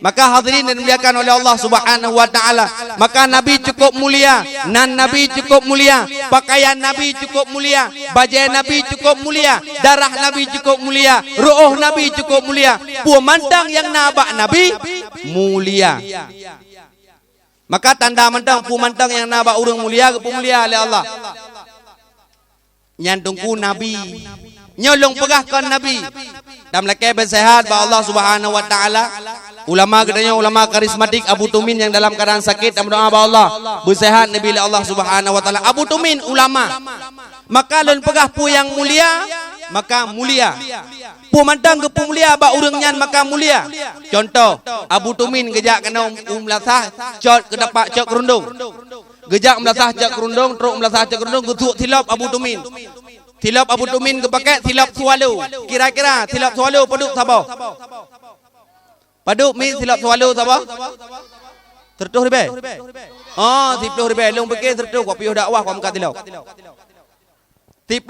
Maka hadirin dan dimuliakan oleh Allah Subhanahu wa taala, maka Nabi cukup mulia, nan Nabi cukup mulia, pakaian Nabi cukup mulia, baju Nabi cukup mulia, darah Nabi cukup mulia, ruh Nabi cukup mulia, pemandang yang nabak Nabi mulia. Maka tanda mandang pemandang yang nabak urang mulia ke mulia oleh Allah. Nyantungku Nabi nyolong pegahkan Nabi dan mereka bersehat ba Allah Subhanahu wa taala. Ulama gedenya ulama karismatik Abu Tumin yang dalam keadaan sakit dan berdoa ba Allah bersehat Nabi Allah Subhanahu wa taala. Abu Tumin ulama, maka lon pegah pu yang mulia maka mulia, pu mandang ke pu mulia ba urang nyan maka mulia. Contoh Abu Tumin gejak kena melasah cot ke dapat cot kerundung, gejak melasah cot kerundung, teruk melasah cot kerundung getuk tilap Abu Tumin. Tilap Abu Tumin ke pakai tilap swallow. Kira-kira tilap swallow paduk sabah. Paduk mi tilap swallow sabah. Tertuh ribe. Oh, 10 ribe. Long pakai tertuh kau piuh dakwah kau muka tilap. 10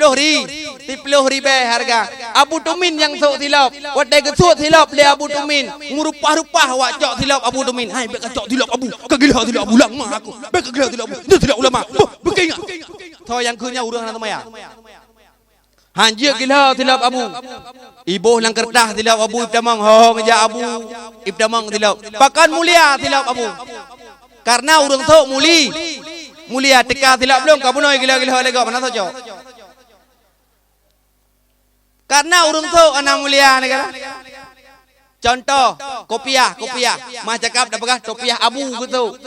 ribe harga. Abu Tumin yang sok tilap. Wadai ke sok tilap le Abu Tumin. Ngurupah-rupah wak cok tilap Abu Tumin. Hai bek cok tilap Abu. Kagila tilap Abu lama aku. Bek kagila tilap Abu. Itu tilap ulama. Bekingat. Tho yang kunya urang na temaya. Hanjir gila tilap Abu. Ibu lang kertas tilap Abu ibdamang ho ngejak Abu ibdamang tilap. Pakan mulia tilap Abu. Karena urang tok mulia teka tilap belum kamu noi gila-gila lega mana saja. Karena urang tok anak mulia negara. Contoh kopiah. Mah cakap dah pegah kopiah Abu gitu.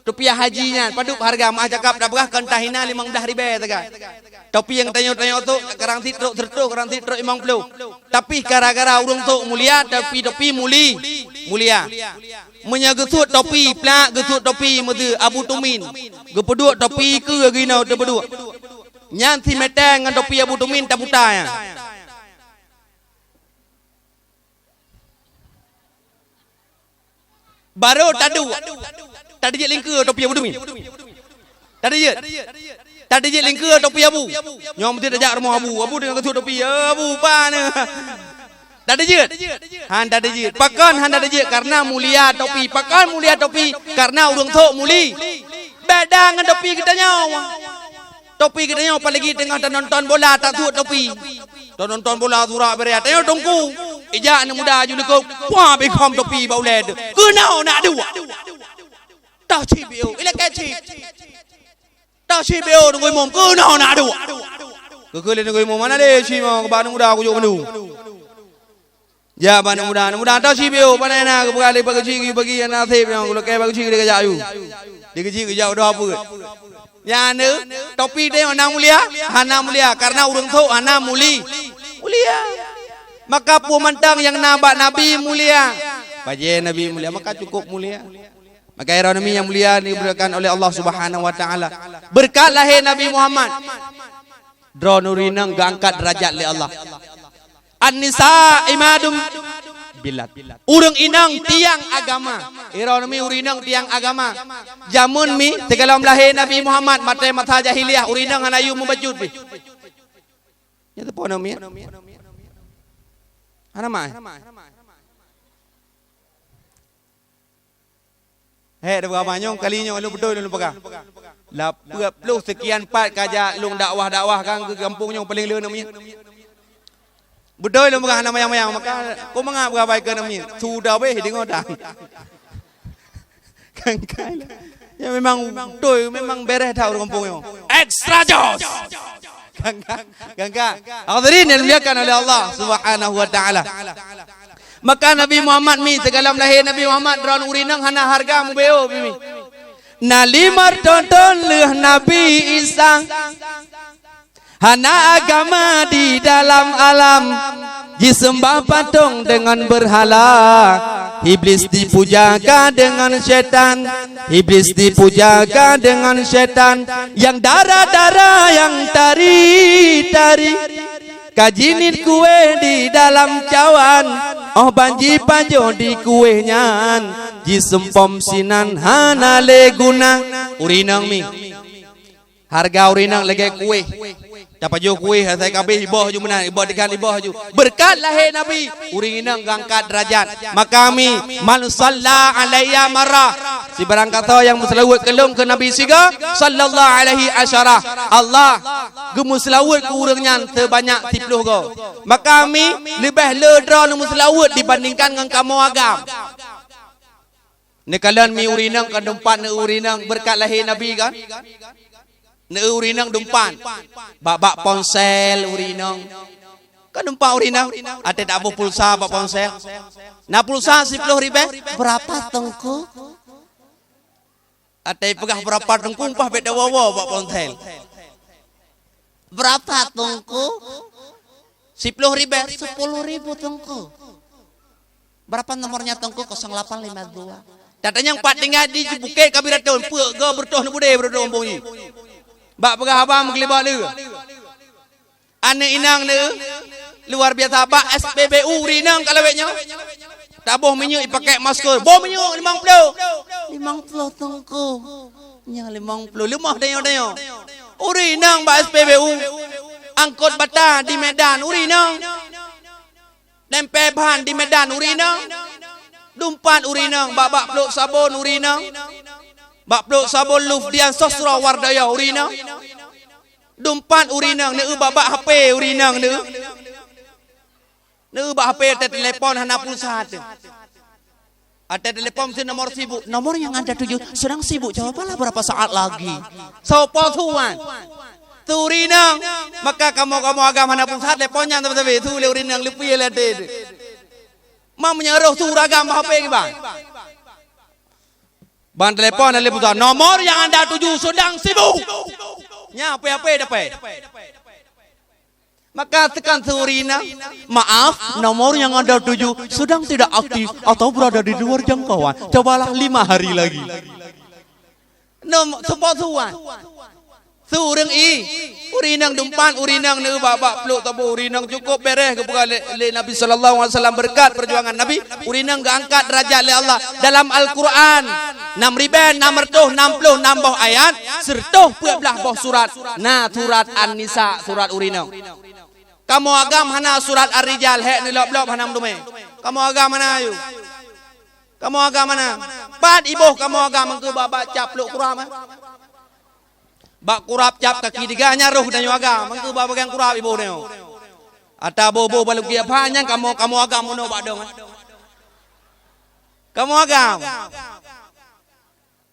Kopiah hajinya paduk harga mah cakap dah pegah kantahina 15 ribu tega. Topi yang tanya-tanya tu karang titruk tertuk karang titruk 50. Tapi gara-gara urang tu mulia topi mulia. Menyagesut topi plak gesut topi mete Abu Tumin. Gepeduk topi ke gina tu beduk. Nyan si meteng dengan topi Abu Tumin tak buta ya. Baru tadi je lingkar topi Abu Tumin. Tadi je lingkar topi Abu. Nyom mesti dajak rumah Abu. Abu dengan ketua topi. Abu pana. Tadi je. Han tadi je. Pakan han tadi je karena mulia topi. Pakan mulia topi karena urang tok muli. Beda dengan topi kita nyawa. Topi kita nyawa apalagi tengah nonton bola tak tuut topi. Nonton bola surak berat. Tengok tongku. Ijak anak muda ju lekuk. Wah bekom topi bau led. Kenau nak dua. Tak cibiu. Ila kecip. Tak cibiu ngoi mom kenau nak dua. Kekele ngoi mom mana le si mau ke muda aku jo menu. Ya anak muda tak cibiu panena ke bekali bagi bagi anak thep yang kalau ke bagi dia kerja ayu. Dia kerja dah apa. Ya ne topi dia anak mulia karena urang tok anak mulia. Maka pemandang yang nabak Nabi mulia, baju Nabi mulia, maka cukup mulia. Maka era Nabi yang mulia diberikan oleh Allah Subhanahu wa taala. Berkat lahir Nabi Muhammad. Dronurinang gangkat derajat oleh Allah. An-nisa imadum bilat. Urang inang tiang agama. Era Nabi urinang tiang agama. Jamun mi tegalam lahir Nabi Muhammad mata jahiliyah urinang hanayu membajut bi. Ya tu pono mi. Ana mai. Hei dah berapa nyong kalinya lu betul lu pegang. 80 sekian part kajak lung dakwah kan ke kampung nyong paling leuh namanya. Betul lu pegang nama yang maka kau mengapa berapa ke namanya. Sudah weh dengar dah. Kan ya memang betul memang beres dah orang kampung nyong. Extra jos. Gangga. Hadirin yang dimuliakan oleh Allah Subhanahu wa taala. Maka Nabi Muhammad mi segalam lahir Nabi Muhammad ron urinang hana harga mu beo bimi. Nalimar tonton leuh Nabi Isa. Hana agama di dalam alam. Disembah patung dengan berhala. Iblis dipujakan dengan setan. Iblis dipujakan dengan setan. Yang darah-darah yang tari-tari. Kajinit kue di dalam cawan. Oh banji panjo di kuehnya. Jisempom sinan hana leguna. Urinang mi. Harga urinang lagi kue. Dapat jo kuih saya kabeh ibah ju menang ibah dekat ibah ju. Berkat lahir Nabi uring inang gangkat derajat. Maka kami man salla alayya marah. Si barang kata yang selawat kelung ke Nabi siga sallallahu alaihi asyarah. Allah gemu selawat ke urangnya terbanyak 30 go. Maka kami lebih ledra nu selawat dibandingkan dengan kamu agam. Ni kalian mi urinang kan dempat ne urinang berkat lahir Nabi kan? Ne urinang dumpan. Bak ponsel urinang. Kan dumpan urinang. Ada tak apa pulsa bak ponsel. Na pulsa 10 ribu. Berapa tengku? Ada pegah berapa tengku umpah beda wawa bak ponsel. Berapa tengku? 10 ribu. 10 ribu tengku. Berapa nomornya tengku? 0852. Datanya yang 4 tinggal di bukit kabiraton. Puak ke bertuah ni budaya berdoa bunyi. Bak pegah abang mengelibak dia. Anak inang dia. Luar biasa. Bak SPBU rinang kalawetnya. Tak boh minyak pakai masker. Boh minyak 50. 50 tengku. Ya 50. Lemah dia. Urinang bak SPBU. Angkut bata di Medan. Urinang. Lempeh bahan di Medan. Urinang. Dumpan urinang. Bak peluk sabun urinang. Bak peluk sabun Lufdian Sosra Wardaya urinang. Dumpan urinang. Ne bak HP urinang ne. Ne bak HP telefon hana pulsa tu. Ada telefon si nomor sibuk. Nomor yang ada 7 sedang sibuk. Jawablah berapa saat lagi. Sopo tuan. Tu urinang. Maka kamu agama hana pulsa teleponnya teman-teman. Tu le urinang lepi le de. Mam menyeruh tu ragam HP ke bang? Bang telepon ada putar. Nomor yang anda tuju sedang sibuk. Nya apa dapat. Maka tekan surina. Maaf, nomor yang anda tuju sedang tidak aktif atau berada di luar jangkauan. Cobalah 5 hari lagi. Nomor support tuan. Sureng urinang dumpan urinang ne bak peluk tabu urinang cukup beres kepada Nabi sallallahu alaihi wasallam berkat perjuangan Nabi urinang angkat derajat oleh Allah dalam Al-Quran 6.660 nambah ayat serta 14 buah surat. Nah surat An-Nisa surat urinang. Kamu agam hana surat Ar-Rijal hek ni lop hana mdume. Kamu agam mana ayu? Kamu agam mana? Pat ibuh kamu agam engke bak cap peluk Quran. Bak kurap cap kaki diganya roh dan yoga. Mangku bak bagian kurap ibu ni. Ata bobo balu kia panjang kamu agam mono bak dong. Kamu agam.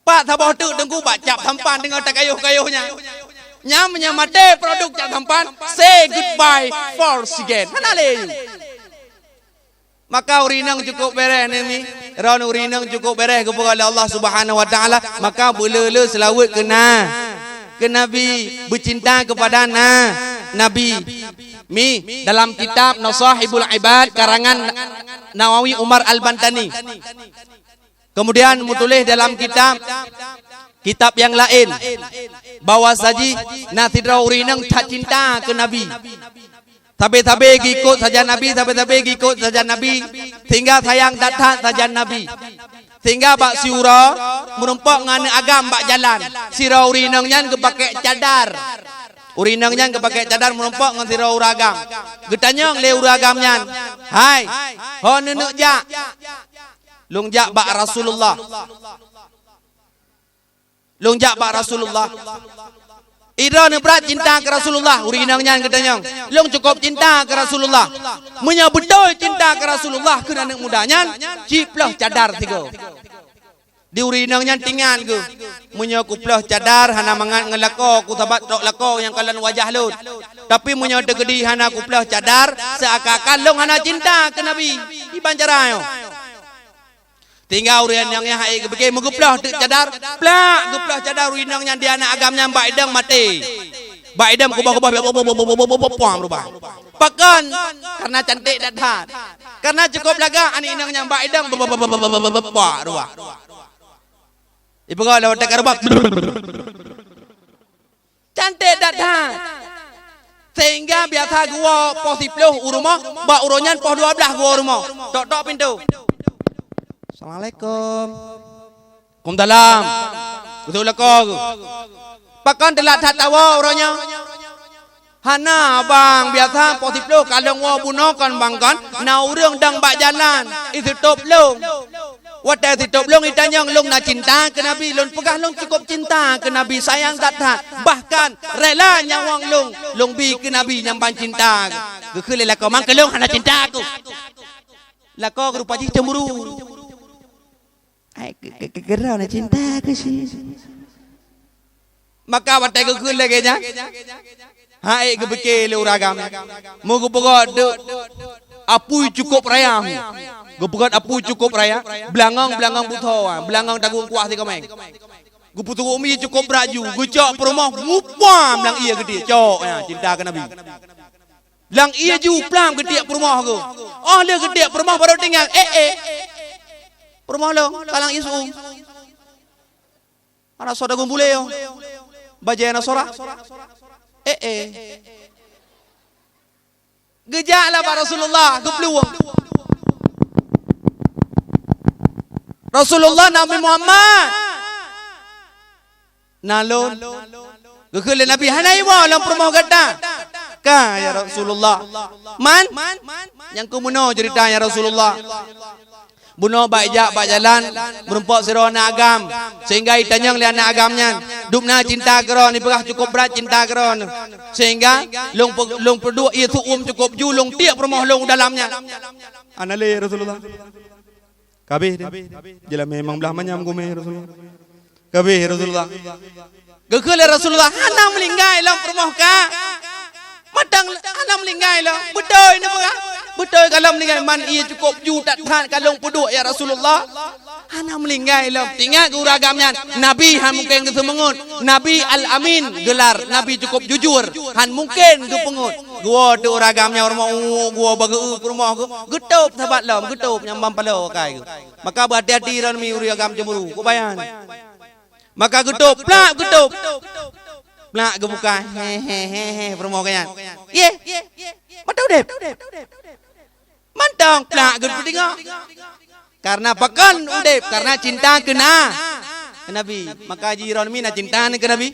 Pak tabah tu dengku bak cap sampan dengan tak kayuh-kayuhnya. Nyamnya mate produk cap sampan. Say goodbye for again. Mana le? Maka urinang cukup beres ni. Ron urinang cukup beres kepada Allah Subhanahu Wa Taala. Maka boleh selawat kena. Ke Nabi bercinta kepada Nabi. Dalam kitab Nasahibul Ibad karangan Nawawi Umar Al-Bantani. Kemudian menulis dalam kitab yang lain bahwa saji natidra urinang tak cinta ke Nabi. Tabe-tabe ikut saja Nabi, tabe-tabe ikut saja Nabi, tinggal sayang datang saja Nabi. Sehingga bak siura merempak ngane agam bak jalan. Sira urinang nyan ke pakai cadar. Urinang nyan ke pakai cadar merempak ngan sira uragam. Getanyang le uragam nyan. Hai. Ho nenek jak. Lung jak bak Rasulullah. Lung jak bak Rasulullah. Ira ni berat cinta ke Rasulullah. Urinang nyan getanyang. Lung cukup cinta ke Rasulullah. Munya betul cinta ke Rasulullah ke anak mudanya. Ciplah cadar tiga. Di urinang nyan tinggal ke. Munya kuplah cadar hana mangat ngelako ku tabat tok lako yang kalan wajah lut. Tapi munya degedi hana kuplah cadar seakan-akan long hana cinta ke Nabi. Iban cara yo. Tinggal urinang yang hai ke menguplah cadar. Plak guplah cadar urinang yang dia anak agamnya mbak idang mati. Mbak idang kubah-kubah berubah. Pakan karena cantik dan hat. Karena cukup laga anak inangnya mbak idang berubah. Ibu kau lewat dekat rumah. Cantik dan hat. Sehingga biasa gua pos 10 urumah, mbak uronyan pos 12 gua rumah. Dok pintu. Assalamualaikum. Kumdalam. Betul lah kau. Pakan telah tak tahu orangnya. Hana bang biasa posiplo kalau bunuh kan bang kan nau รื่องdang bak jalan itu top long. Wadah top long itanyang long nak cinta ke Nabi long pegah long cukup cinta ke Nabi sayang datang bahkan rela nyawang long bi ke Nabi nyamban cinta. Ke lela kau mang ke long hana cinta aku. Lah kau rupa ji cemburu. Ai kerana cinta ke sih. Maka wadah ke lagi nya. Hai gebeke le uragam. Mu gepegot apui cukup raya. Gepegot apui cukup raya. Belangang buto, belangang dagung kuah ti kameng. Guputu umi cukup raju, gucok perumah mupam lang iya gede cok ya cinta ke Nabi. Lang iya ju plam gede perumah aku. Oh le gede perumah baru tinggal perumah lo kalang isu. Ana soda gumbule yo. Bajana sora. Gejaklah Pak Rasulullah kepeluang. Rasulullah Nabi Muhammad nalon gekele Nabi hanai wa lam permoh gada ka ya Rasulullah man yang kumuno cerita ya Rasulullah bunuh baik jalan merempok sirona agam sehingga itanyang lian agamnya dupna cinta keron ni pegah cukup berat cinta keron sehingga long perdua ia tu cukup julung tiap rumah long dalamnya anale Rasulullah kabeh dia memang belah manyam gume Rasulullah kabeh Rasulullah gegele Rasulullah ana melinggai lam rumah ka madang ana melinggai lam bedoy ni pegah betul kalau meninggal man ia cukup juta tan kalung puduk ya Rasulullah. Hana meninggal lah. Tinggal ke uragamnya. Nabi han mungkin ke semengut. Nabi Al-Amin gelar. Nabi cukup jujur. Han mungkin ke pengut. Gua tu uragamnya orang gua bagi ke rumah aku. Getup sahabat lah. Getup nyambam pala kai. Maka berhati-hati ran mi uragam cemburu. Kau bayan. Maka getup. Plak getup. Plak gebuka. Hehehe. Rumah kaya. Ye. Mantau deh. Mantang plak gitu tengok. Karena pakan udep, karena cinta kena Nabi. Maka jiran mi nak cinta ke Nabi.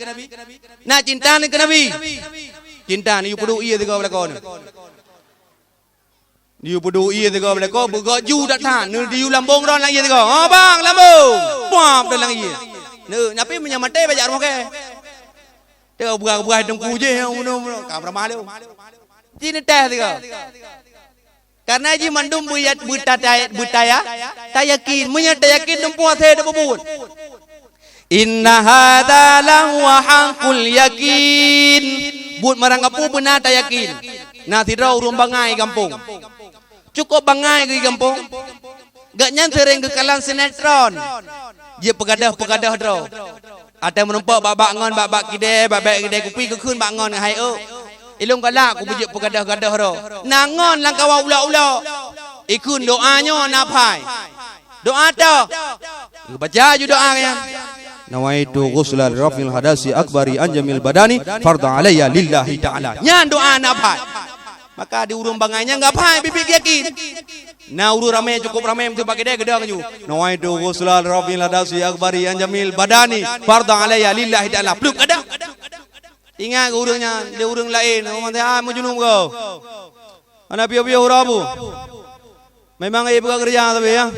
Nak cinta ke Nabi. Cinta ni you pedu iya tega belakon. You pedu iya tega belakon, begok ju dak tan, ni you lambung ron lagi tega. Ha bang, lambung. Puap dah lagi. Ne, napi menyamate bajak rumah ke. Tega buah-buah dengku je, kamera malu. Cina teh tega. Karena ji mandum buyat butaya tayakin munya tayakin dempuah teh debubun inna hadza lahu haqqul yakin but marang apu benar tayakin nah tidak urung bangai kampung cukup bangai ke kampung gak nyan sering ke kalang sinetron je pegadah dro ada menumpak babak ngon babak kide kupi ke kun bak ngon hai ilung galak ku bujuk pegadah-gadah ro. Nangon lang kawa ula-ula. Ikun doanya napai. Doa dah. Baca ju doa kan. Nawaitu ghusla rafil hadasi akbari anjamil badani fardhu alayya lillahi ta'ala. Nyan doa napai. Maka di urung bangainya enggak pai bibik yakin. Na uru ramai cukup ramai tu pakai dia gedang ju. Nawaitu ghusla rafil hadasi akbari anjamil badani fardhu alayya lillahi ta'ala. Pluk ada. Ingat urangnya, dia urang lain. Orang kata, mau junum kau. Anak piau-piau rabu. Memang ia bukan kerja tapi ya.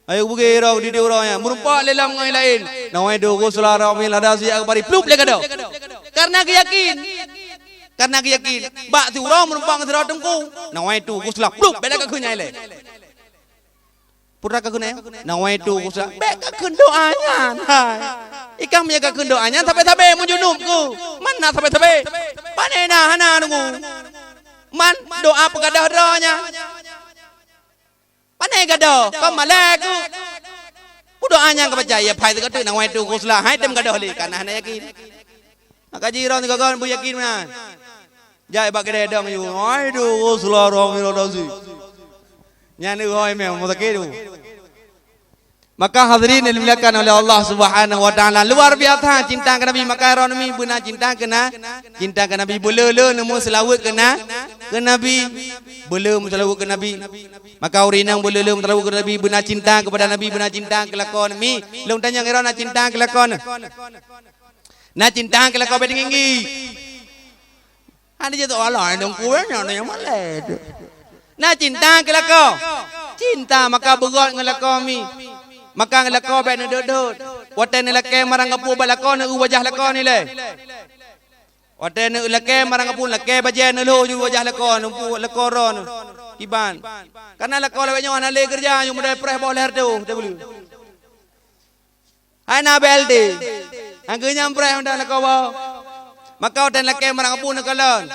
Ayo bukan rau di orangnya. Merumpak lelam dengan lain. Nawai do ghusla rafil hadasi akbari plup lega dah. Karena keyakin. Bak tu orang merumpak dengan serau tengku. Nawai do ghusla plup beda ke kunyai le. Pura ke kunyai. Nawai do ghusla beda ke doanya. Ikam menjaga doanya tapi mu junubku. Mana tapi panena hana nunggu. Man doa pegadah doanya. Panai gadah kau malaku. Doanya kau percaya pai tu nang wai tu kuslah hai tem gadah li karena hana yakin. Maka jiran tu kawan bu yakin mana. Jai bak gede dong you. Hai tu kuslah romil dosi. Nyani hoi me mutakidu. Maka hadirin yang dimuliakan oleh Allah Subhanahu wa taala, luar biasa cinta ke Nabi. Maka Nabi benar cinta ke Nabi, boleh nemu selawat ke Nabi, boleh selawat ke Nabi. Maka urinang boleh selawat ke Nabi, benar cinta kepada Nabi, benar cinta ke lakon mi. Long tanya ngira nak cinta ke lakon. Nak cinta ke lakon bedinggi. Ada je tu Allah dong kuenya yang malai. Nah cinta ke lako. Cinta maka berat dengan lako mi. Maka dengan lako baik nak duduk. Watan laki marang kapu balako nak wajah lako ni le. Watan laki marang kapu laki bajian lu ju wajah lako numpu lako ron. Kiban. Karena lako lewatnya ana le kerja yang mudah preh boleh tu. Tak boleh. Ana beldi. Angkanya preh unda lako bawa. Maka dan laki marang kapu nak kalon.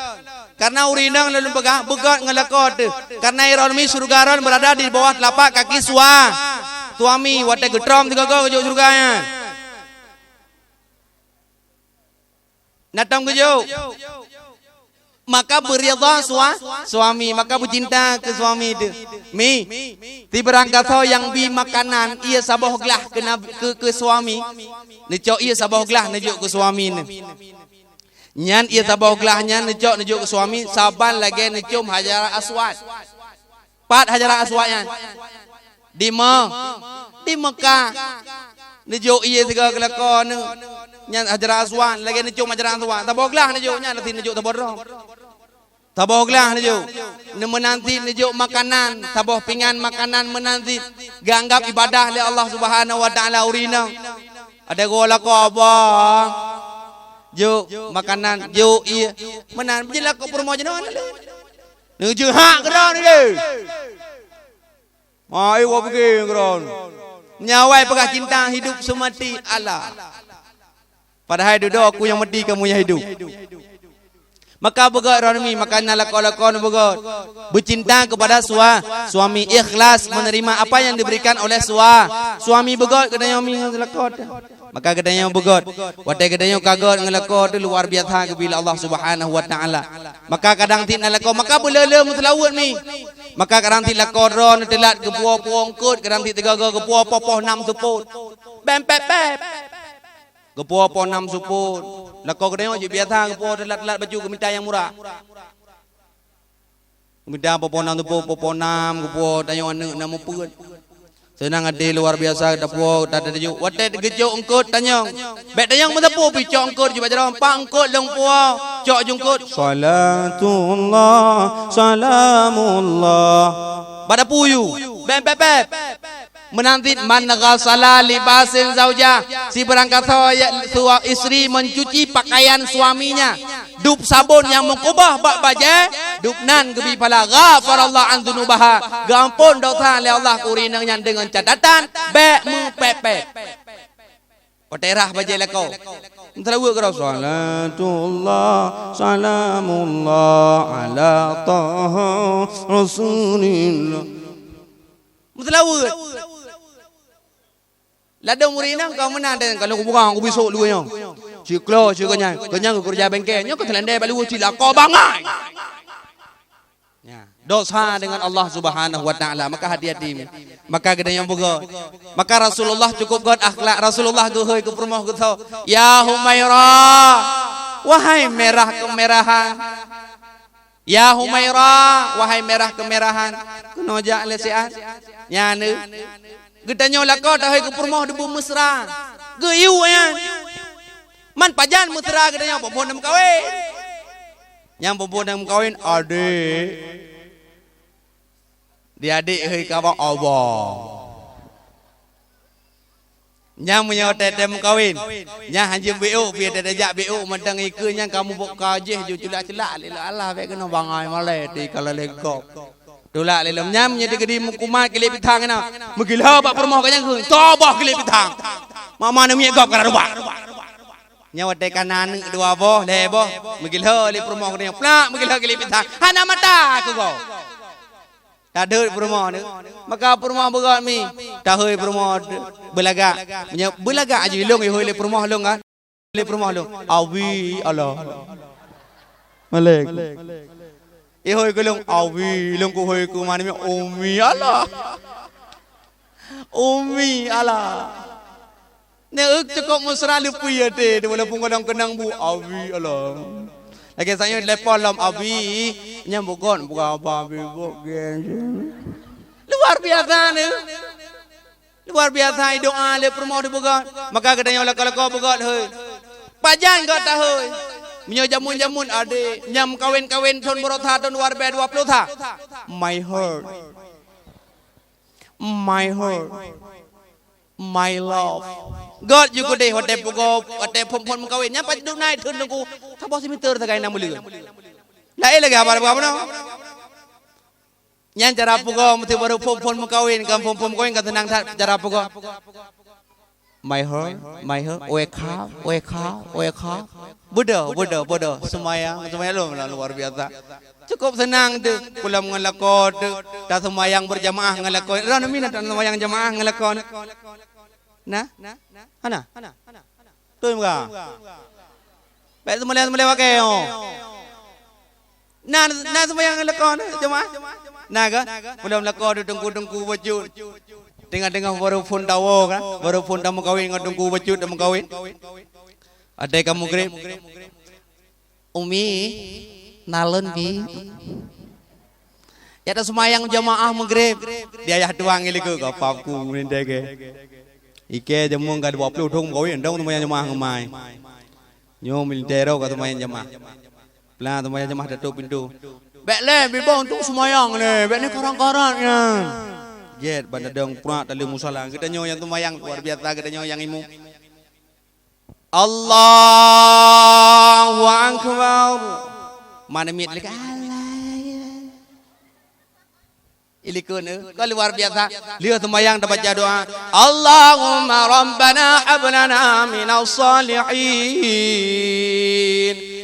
Karena urinang lalu begat ngelakot. Karena ironmi surgaron berada di bawah telapak kaki suami. Watai getrom tiga kau kejuk surganya. Natang kejuk. Maka beridha suami. Maka bercinta ke suami itu. Mi. Tiberangkat yang bi makanan. Ia sabah gelah ke suami. Necok ia sabah gelah nejuk ke suami ni. Nyan ia tabau gelahnya nejuk ke suami saban lagi necum hajar aswad. 4 hajar aswadnya. Di Mekah. Nejuk ia tiga kelakon nyan hajar aswad lagi necum hajar aswad. Tabau gelah nejuknya nanti nejuk tabau rom. Tabau gelah nejuk. Menanti nejuk makanan, tabau pingan makanan menanti ganggap ibadah oleh Allah Subhanahu wa taala urina. Ada gola ko apa? Jo makanan jo iya menan jelas kau permohonan ni le je hak keron ni le mai wa pergi keron nyawai pegah cinta hidup semati Allah padahal duduk aku yang mati kamu yang hidup maka begat Rami makanya lakon begat bercinta kepada suami ikhlas menerima apa yang diberikan oleh suami begat kena yami lakon maka kedanya begot watai kedanya kagot ngelakot luar biasa bila Allah Subhanahu wa taala maka kadang tin nalako maka belele mutlawut ni maka kadang tin lakot ron telat ke puo-puo ngkut kadang tin tiga ke puo popoh 6 suput bem pep ke puo 6 suput lako kedanya je biasa ke puo telat baju ke minta yang murah minta popoh 6 suput popoh 6 ke puo tanya anak nama pun senang ada luar biasa dapuo tak ada juk watai gejuk engkut tanyong bet tanyong mentapu picok engkut juga jalan pang engkut long puo cok jungkut salamullah pada puyu bem pep menanti man ghasala libasin zauja si berangkat istri mencuci pakaian suaminya dup sabun yang mengubah bak baje dup nan gebi pala ghafarallah an dzunubaha gampun dosa oleh Allah kurinang yang dengan catatan be mu pepe oterah baje leko terlalu ke salamullah ala taha rasulillah terlalu ladang murinang kau menang dan kalau aku bukan aku besok dulu nya. Ciklo cikanya ke kerja bengkel nya ke telandai balu cilak kau bangai. Ya, dosa dengan Allah Subhanahu wa taala maka hati-hati. Maka gede yang bogo. Maka Rasulullah cukup god akhlak Rasulullah geuheuy ke permoh ke tau. Ya Humairah. Wahai merah kemerahan. Ya Humairah, wahai merah kemerahan. Kunoja lesean. Nyane. Gedanya lakau dah ke permoh debu mesra. Geu ya. Man pajan mesra gedanya popon dem kawin. Yang popon dem kawin adik. Dia adik heuy ka bang Allah. Yang punya dem kawin. Yang hanjim BO biar dia ajak BO mendang ikenya kamu bok kajih ju celak-celak lila Allah baik kena bangai malai di kala legok. Tolak lelom nyam nya digedi mukumat kelip pitang na. Megila bak permoh kanyang ku. Tobah kelip pitang. Mama na miek gop kana rubak. Nya wate kanan dua boh le boh. Megila li permoh kanyang plak megila kelip pitang. Hana mata aku go. Tak ada permoh ni. Maka permoh berat mi. Tak heuy permoh belaga. Nya belaga aja long heuy le permoh long kan. Le permoh long. Awi Allah. Malek. Ihoi kulung awi long ku hoi ku mani umi Allah. Umi Allah. Ne uk cukup mesra lupi ya te walaupun kadang-kadang bu awi Allah. Lagi saya lepol lam awi nyambugon buka apa awi luar biasa ni. Luar biasa doa le permoh dibuka. Maka kadang-kadang kalau kau buka hoi. Pajan kau tak hoi. Menyo jamun-jamun ade nyam kawin-kawin son borotha ton warbe 20 tha. My heart. My heart. My love. God you good day hote pugo hote phom kawin nya pa du nai thun ku tha bo simeter tha gai na mulih. Lai lagi apa no? Nyan cara pugo mesti baru phom kawin kam phom kawin ka tenang cara pugo. My heart, wake up. Bodoh, semayang luar biasa. Cukup senang tu, pulang ngelakon tu, dah semayang berjamaah ngelakon. Rana minat semayang jamaah ngelakon. Nah, ana, tu muka. Baik semayang pakai oh. Nah semayang ngelakon jamaah. Nah kan, pulang ngelakon tunggu baju. Tengah-tengah baru phone tawo kan, baru phone tamu kawin ngadung ku bacut tamu kawin. Adai kamu grip. Umi nalon bi. Ya ta semayang jamaah maghrib. Dia ayah doang iliku ka papku nindeke. Ike jamung ka 20 thung kawin dong semayang jamaah ngamai. Nyo militero ka semayang jamaah. Plan semayang jamaah datu pintu. Bek le bibong tu semayang le, bek ni karang-karangnya. Jet banda dong pura tali musala kita nyo yang tumayang luar biasa kita nyo yang imu Allahu akbar mana mit lek ilikun ko luar biasa lihat tumayang dapat doa Allahumma rabbana hab lana minas salihin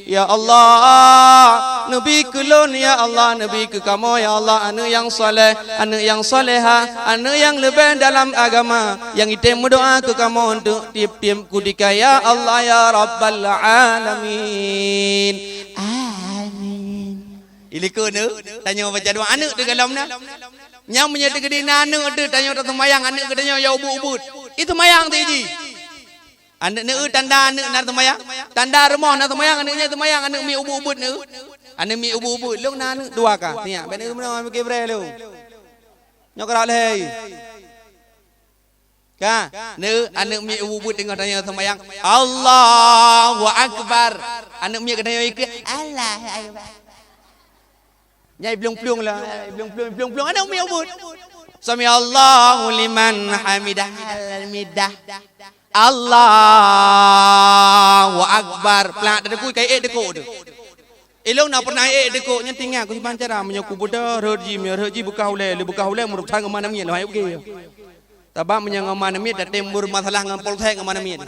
ya Allah Nabi kulun ya Allah Nabi ke kamu ya Allah anu yang soleh anu yang soleha anu yang lebih dalam agama yang item doa ke kamu untuk tiap-tiap kudika ya Allah ya Rabbal alamin amin ilikun tanya baca doa anu de dalam na nyam menyatu gede anu de tanya tak semayang anu gedenya ya ubud itu mayang tiji anak ne tanda anak nar temayang tanda rumah nar temayang anaknya temayang anak mi ubud ne anak mi ubud long na anak dua ka nia ben ne mana ke bre lu nyokra le ka ne anak mi ubud tengah tanya temayang Allahu akbar anak mi kadang ikut Allah akbar nyai blung-blung lah blung-blung anak mi ubud sami Allahu liman hamidah Allahu akbar pelak ada ku kai dekok tu elong nak pernah dekok nyenting aku simpan cara menyoku bodoh reji buka hule murup tang mana mian hai okey tabak menyang mana mian dah tembur masalah ngam poltek mana mian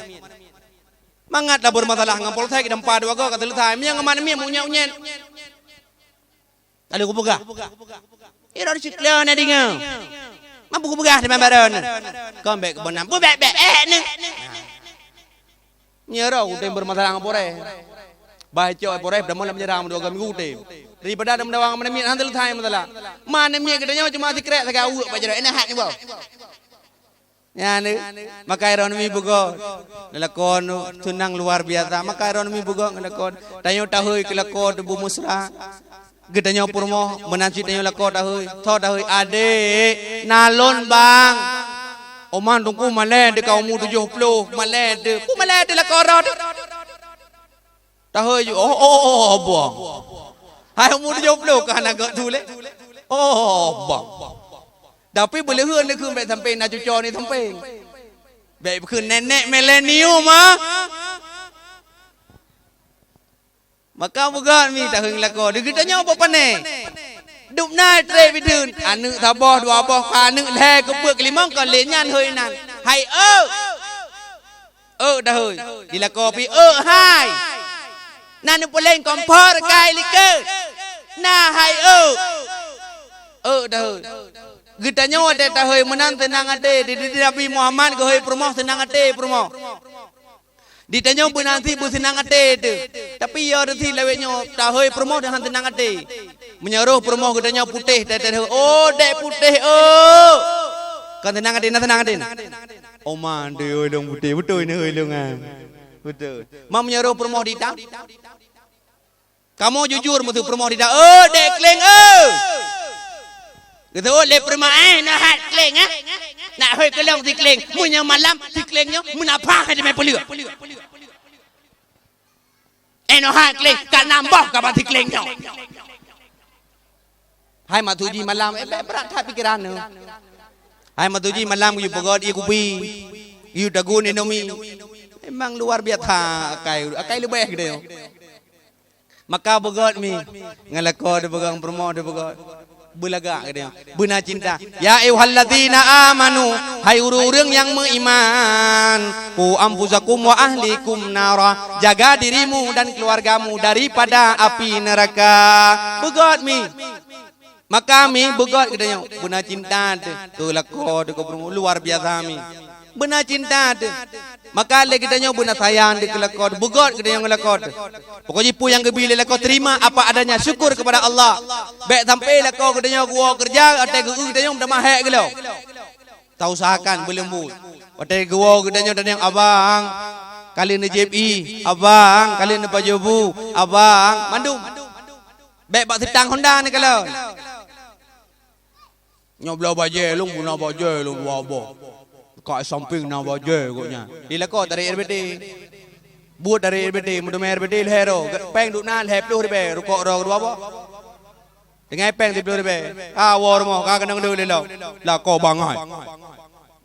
mangat dah bermasalah ngam poltek dempa dua go kata lutai menyang mana mian munya unyen ada ku buka ira cikla na dinga mampu begah di membaran kau baik kebonam bu baik ni nyerau udah bermasalah ngapore baca pore dah malam nyerang dua minggu udah daripada ada mendawang mana mian hantar lutai masalah mana mian kedanya cuma dikrek tak awak baca enak hak ni bau ya ni maka iron mi bugo lakon tunang luar biasa maka iron mi bugo lakon tayo tahu kelakon bu musra gedanya purmo menanci tanyo lakon tahu ade nalon bang oman tungku male de kau mu 70 male de ku male de lakon tahu ju oh bang hai mu 70 kan agak tu le oh bang tapi boleh huen le kun baik sampai nak cucor ni sampai baik kun nenek milenium mah maka bukan mi tak heng lako de kita nyaw apa ne dup nai tre bidun anu taboh dua boh anu le ke pek limang kan le nyan hoi nan hai dah hoi dilako pi hai nan poleng kompor kai like na hai dah hoi kita nyaw de ta hoi menan tenang ade di Nabi Muhammad ke hoi promoh tenang ade promoh ditanya pun nanti bu senang ate tu tapi ya reti lewetnya dah hoi promoh dengan tenang ate menyeruh promoh gedanya putih oh dek putih kan tenang ate oh man de oi long putih betul ni oi long betul mau menyeruh promoh ditang kamu jujur betul promoh ditang dek kleng gitu le prima nak hat kleng nak hoi kelong si kleng munya malam si klengnya menapa ke me peluk Eno ha kleng kat nambah ka bati klengnya. Hai matuji malam berat tak pikiran nu. Hai matuji malam you pegod you kupi. You dagun enomi. Memang luar biasa akai lebih gede. Maka pegod mi ngalako de pegang promo de pegod. Belaga gede. Beuna cinta. Ya ayyuhalladzina amanu hai urang yang beriman. Qu anfusakum wa ahlikum nara. Jaga dirimu dan keluargamu daripada api neraka. Pegod mi. Maka mi begot katanya benar cinta tu lako tu luar biasa mi benar cinta tu maka le katanya benar sayang di lako begot katanya lako pokoknya pu yang gebile lako terima apa adanya syukur kepada Allah baik sampai lako katanya gua kerja atai gua katanya dah mahek gelo tahu usahakan belum atai gua katanya dan yang abang kali ni JPI abang kali ni pajobu abang mandum baik bak sedang Honda ni kalau nyoblo baje long guna baje long wabo kat samping na baje koknya dilako dari RBD buat dari RBD mudah RBD hero peng duk nan hep lu ribe rukok ro apa dengan peng di lu ribe war mo ka kenang du le la ko bangai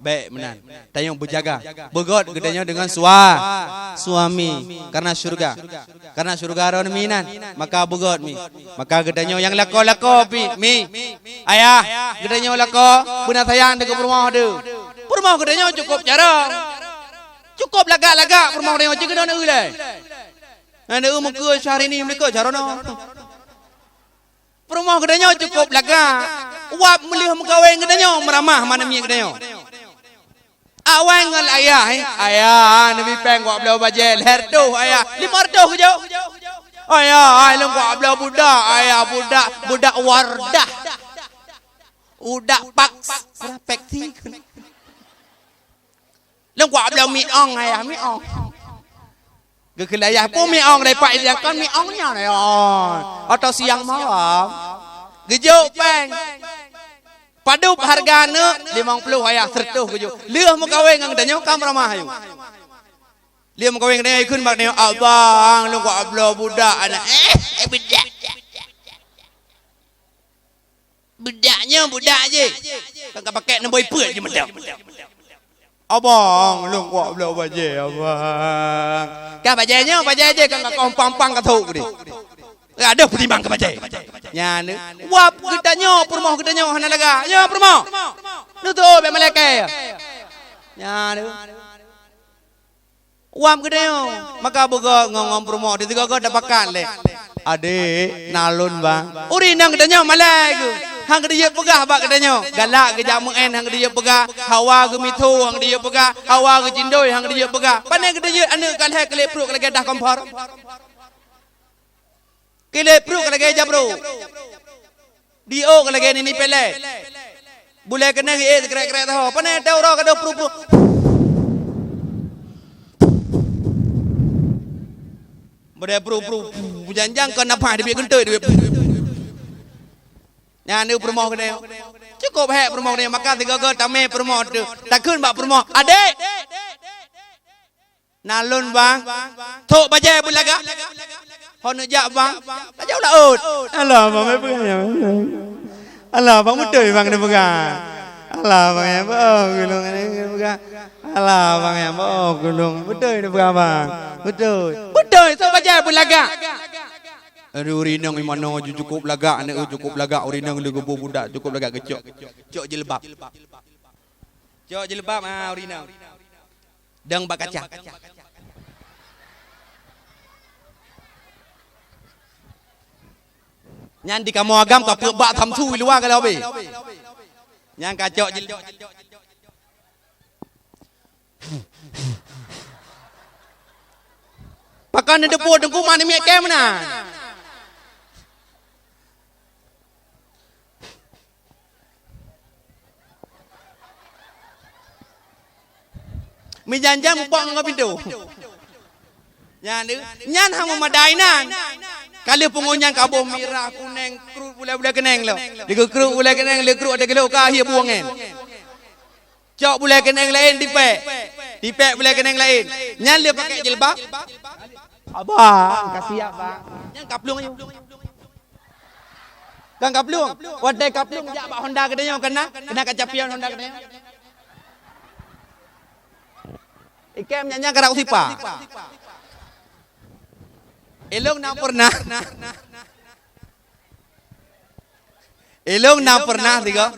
baik menan tayong berjaga begot gedenya dengan suami karena surga ron minan maka begot mi maka gedenya yang lako mi ayah gedenya lako benar sayang dekat rumah tu rumah gedenya cukup jarang cukup lagak rumah gedenya cukup dah ulai anda muka sehari ni mereka jarano rumah gedenya cukup lagak uap melih muka weng gedenya meramah mana mi gedenya awang ngal ayah nabi peng gua belau bajel herdo ayah 500 ke jauh ayah long gua belau budak wardah udak paks pekti long gua belau mi ong ayah mi ong gekel ayah pu mi ong lepak dia kan mi ongnya ne atau siang malam gejau peng padup hargana 50 ayah 100 keju. Liah mu kawin ngang danyo kam ramah ayu. Liah mu kawin danyo ikun bak danyo abang lu gua ablo budak anak. Budak. Budaknya budak je. Kagak pakai nemboi peut je medap. Abang lu gua ablo baje abang. Ka bajenya baje je kagak kompang-pang katuk ni. Ada petimbang ke bajai. Nya ni wap gedanya permoh gedanya hana laga. Ya permoh. Nu tu be malaikat. Nya ni. Wap gedanya maka boga ngomong permoh di tiga dah pakat le. Adik nalun bang. Uri nang gedanya malaikat. Hang dia pegah bak gedanya. Galak ke jamu en hang dia pegah. Hawa ke mitu hang dia pegah. Hawa ke cindoi hang dia pegah. Pandai gedanya anu kaleh kelep perut kalau dah kompor. Kile pro kalagay jabro. Dio kalagay ni pele. Bule kena kre tahu. Pane tahu ro kado pro. Bade pro. Janjang kan apa di kentoy di. Nya ni promo kene. Cukup hek promo ni maka tiga ke tame promo tu. Takun bak promo. Adik. Nalun bang. Tok bajai bulaga. Honu jak bang, tak jauh laut. Alah bang, mai pegang. Alah bang betul bang dia pegang. Alah bang yang gulung ni pegang. Alah bang yang gulung betul dia pegang bang. Betul. So baca pun lagak. Aduh urinang di mana cukup lagak, anak cukup lagak urinang lu gebu budak cukup lagak kecok. Cok jilbab. Urinang. Dang bak kaca. Nyan di kamu agam kau perbak tamsu luar kalau be. Nyan kacau je. Pakan ada pot dengku mana miak kem mana? Mi janjang pong ngau pintu. Nyan hang memadai nan. Kali pengonyan kabur merah kuning kerut bulai keneng lo. Diku kerut bulai keneng le kerut ada kilo kahia buangan. Cok bulai keneng lain dipek. Dipek bulai keneng lain. Nyan dia pakai jilbab. Abang, kasih abang. Yang kaplung aja. Kan kaplung. Wadai kaplung jak bak Honda kedanya kena kacapian Honda kedanya. Ikem nyanyi karak usipa. Elong na pernah. Elong na pernah tiga.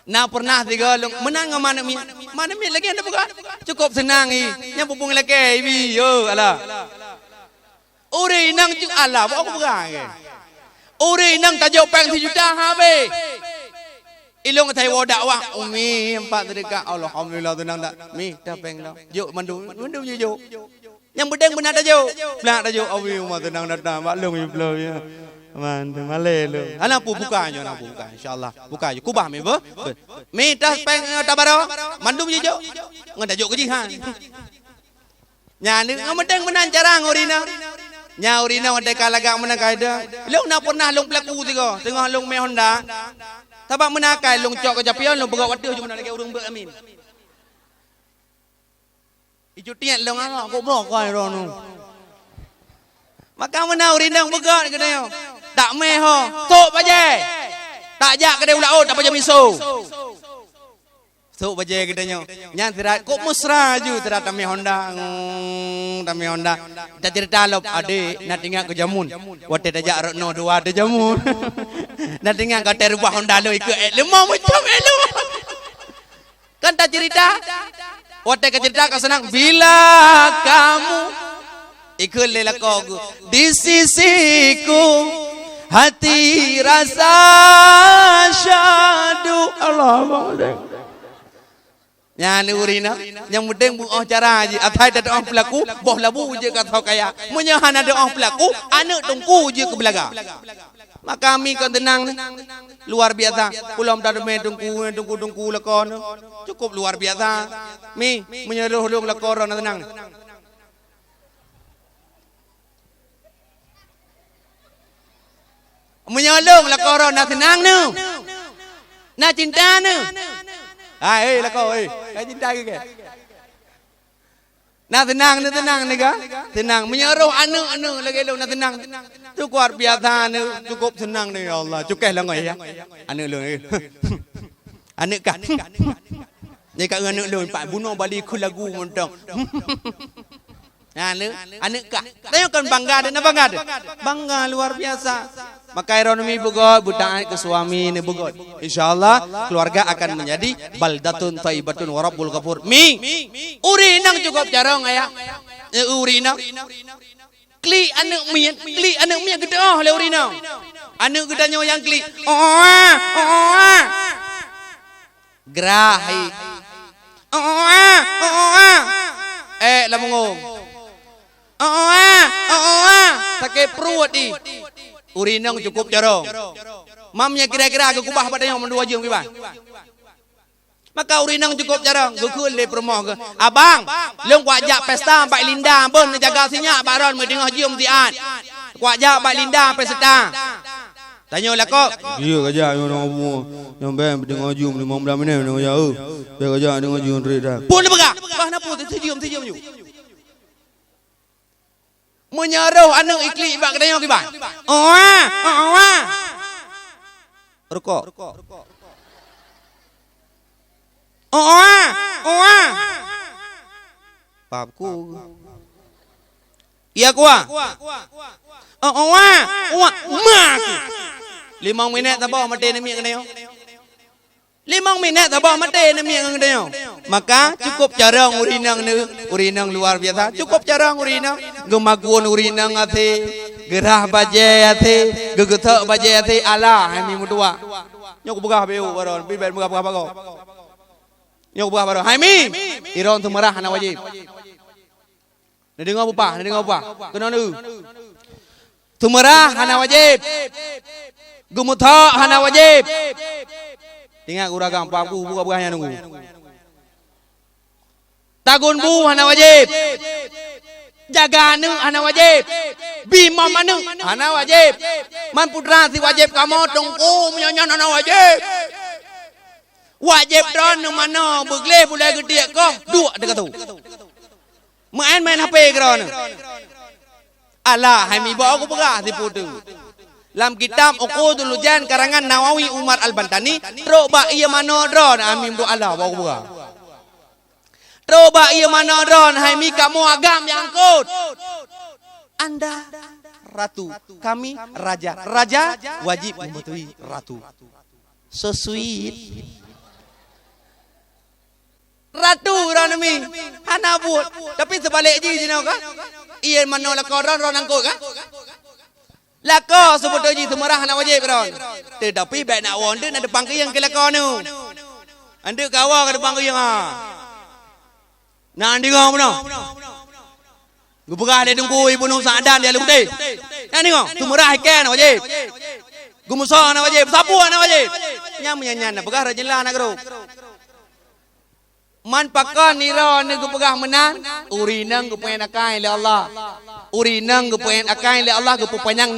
Na pernah tiga long menang mana mi lagi anda buka. Cukup senang i. Yang pupung lagi bi yo ala. Uri nang ju ala aku buka ke. Uri nang tajuk peng 3 juta habe. Ilong thầy wo dakwah umi empat terdekat alhamdulillah tenang tak mi dah peng dah yuk mandu yuk yang bedeng benar tajuk belak tajuk awi umah tenang datang maklum you blow ya man male lu ana buka insyaallah buka je kubah mi be mi dah peng tabaro mandu yuk ngan tajuk ke jihan nya ni bedeng benar jarang urina nya urina wadai kalagak menang kaida long nak pernah long pelaku tiga tengah long me Honda Tabak menakai long cok kejapian long berat wadah cuma nak urung ber amin. Ijo tiat long ala kok blok kai rono. Maka menau rindang begat ke dia. Tak meh ho, tok baje. Tak jak ke dia ulah tak baje miso. Tok baje ke dia. Nyang tirat kok mesra ju tirat tami Honda. Tami Honda. Tak cerita lop ade nak tinggal ke jamun. Wate tajak rokno dua ada jamun. Nak tinggal kata rubah Honda lo ikut lemah macam elu. Kan tak cerita. Waktu ke cerita kau senang. Bila kamu ikut lelaku di sisiku hati rasa syadu. Allah. Yang urina, yang mudeng bu cara aje. Atai ada orang pelaku, boh labu je kata kaya. Menyahan ada orang pelaku, anak tungku je ke belaga. Maka kami kan tenang luar biasa. Pulau tak ada tungku lakon. Cukup luar biasa. Mi menyeluruh lakon tenang. Menyolong lakon tenang nu. Nak cinta nu. Lakon cinta ke? Nah tenang ni kan? Tenang menyeruh anu lagi lu nak tenang. Tu luar biasa ni cukup senang ni ya Allah. Cukai lah ngoi ya. Anu lu ni. Anu kah? Ni kat anu lu pak bunuh balik ku lagu montong. Anu kah? Tengok kan bangga ada bangga ada. Bangga luar biasa. Maka ekonomi bugot, budak ke suami ni bugot. InsyaAllah keluarga akan menjadi baldatun thayyibatun wa rabbul ghafur. Mi, uri nang cukup jarang ayah. Uri nang. Kli anak mian gede le uri nang. Anak gedanya yang kli. Gerahi. Lamungo. Sakit perut ni. Urinang cukup jarang. Mamnya kira-kira ke kubah pada yang mendua jeng kiban. Maka urinang cukup jarang. Gukul le promoh ke. Abang, leung wajak pesta Pak Linda ben jaga sinyak baron medengah jom tiat. Wajak Pak Linda pesta. Tanya lah kok. Iya kerja yang semua. Yang ben medengah jom 15 minit dengan jauh. Dia kerja dengan jom trik dah. Pun begak. Bah napa sejum ju. Menyaruh anak ikli ibak kedai yang kiban. Rokok. Papku. Iya kuah. Mak. 5 minit tak bawa mati nami kedai. 5 minit tak bawa mati nami kedai. Maka cukup jarang urinang luar biasa. Cukup jarang urinang. Gemaguan urinang ate, gerah baje ate, gegetak baje ate ala hami mutua. Nyok buka beu baron, bibet buka bago. Nyok buka baron. Hami, iron tu merah hana wajib. Ni dengar apa? Kena nu. Tu merah hana wajib. Gumutak hana wajib. Tinggal uragam papu buka hanya nunggu. Tagun bu hana wajib. Jaga anu hana wajib. Bimam anu hana wajib. Man putra si wajib kamu tungku menyanyi hana wajib. Wajib don mana begle boleh gede kau dua dekat tu. Main HP kau Alah, hai mi bawa aku begah tipu tu. Dalam kitab Uqudul Lujan karangan Nawawi Umar Al-Bantani, troba ia mana dron amim do Allah bawa aku begah. Troba ia mana dron hai mi kamu agam yang angkut. Anda ratu, kami raja. Raja wajib mematuhi ratu. So sweet. Ratu orang ni, hana buat. Tapi sebalik je jenau kan? Ia mana lako ron angkut kan? Lako sebut je semerah nak wajib ron. Tetapi baik nak wonder nak depan ke yang ke lako ni. Anda kawa ke depan ke yang nak andi kau mana? Gu pegah dia tunggu ibu nu sadan dia lutih. Nak tengok, semerah ikan nak wajib. Gu musa nak wajib, sapu nak wajib. Nyam nyanyan nak pegah rajin lah nak geruk. Man pakan nira ni gu pegah menan, urinang gu pengen akai le Allah. Urinang gu pengen akai le Allah gu pupanyang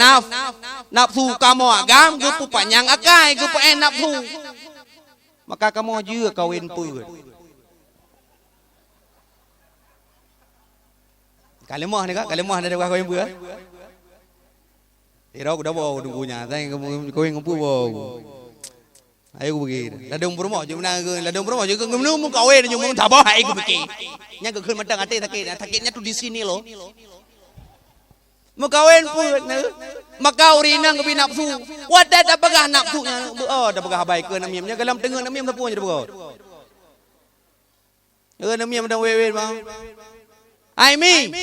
nafsu kamu agam gu pupanyang akai gu pengen nafsu. Maka kamu juga kawin pun. Kalimah ni kak, kalimah ni ada kawin pun. Tiro dah bawa tunggunya, saya kawin kumpul bawa. Ayo aku pergi. Ladung berumah je menang ke. Ladung berumah je ke. Menung mu kawin je mu tak bawa aku pergi. Nya ke khun matang hati sakit. Sakitnya tu di sini loh. Mu kawin pun. Maka urinang ke nafsu. Wadah dah pegah nafsunya. Oh dah pegah baik ke namim. Nya dalam tengah namim sapu je dah pegah. Ya namim dah wewe bang. Ai mi.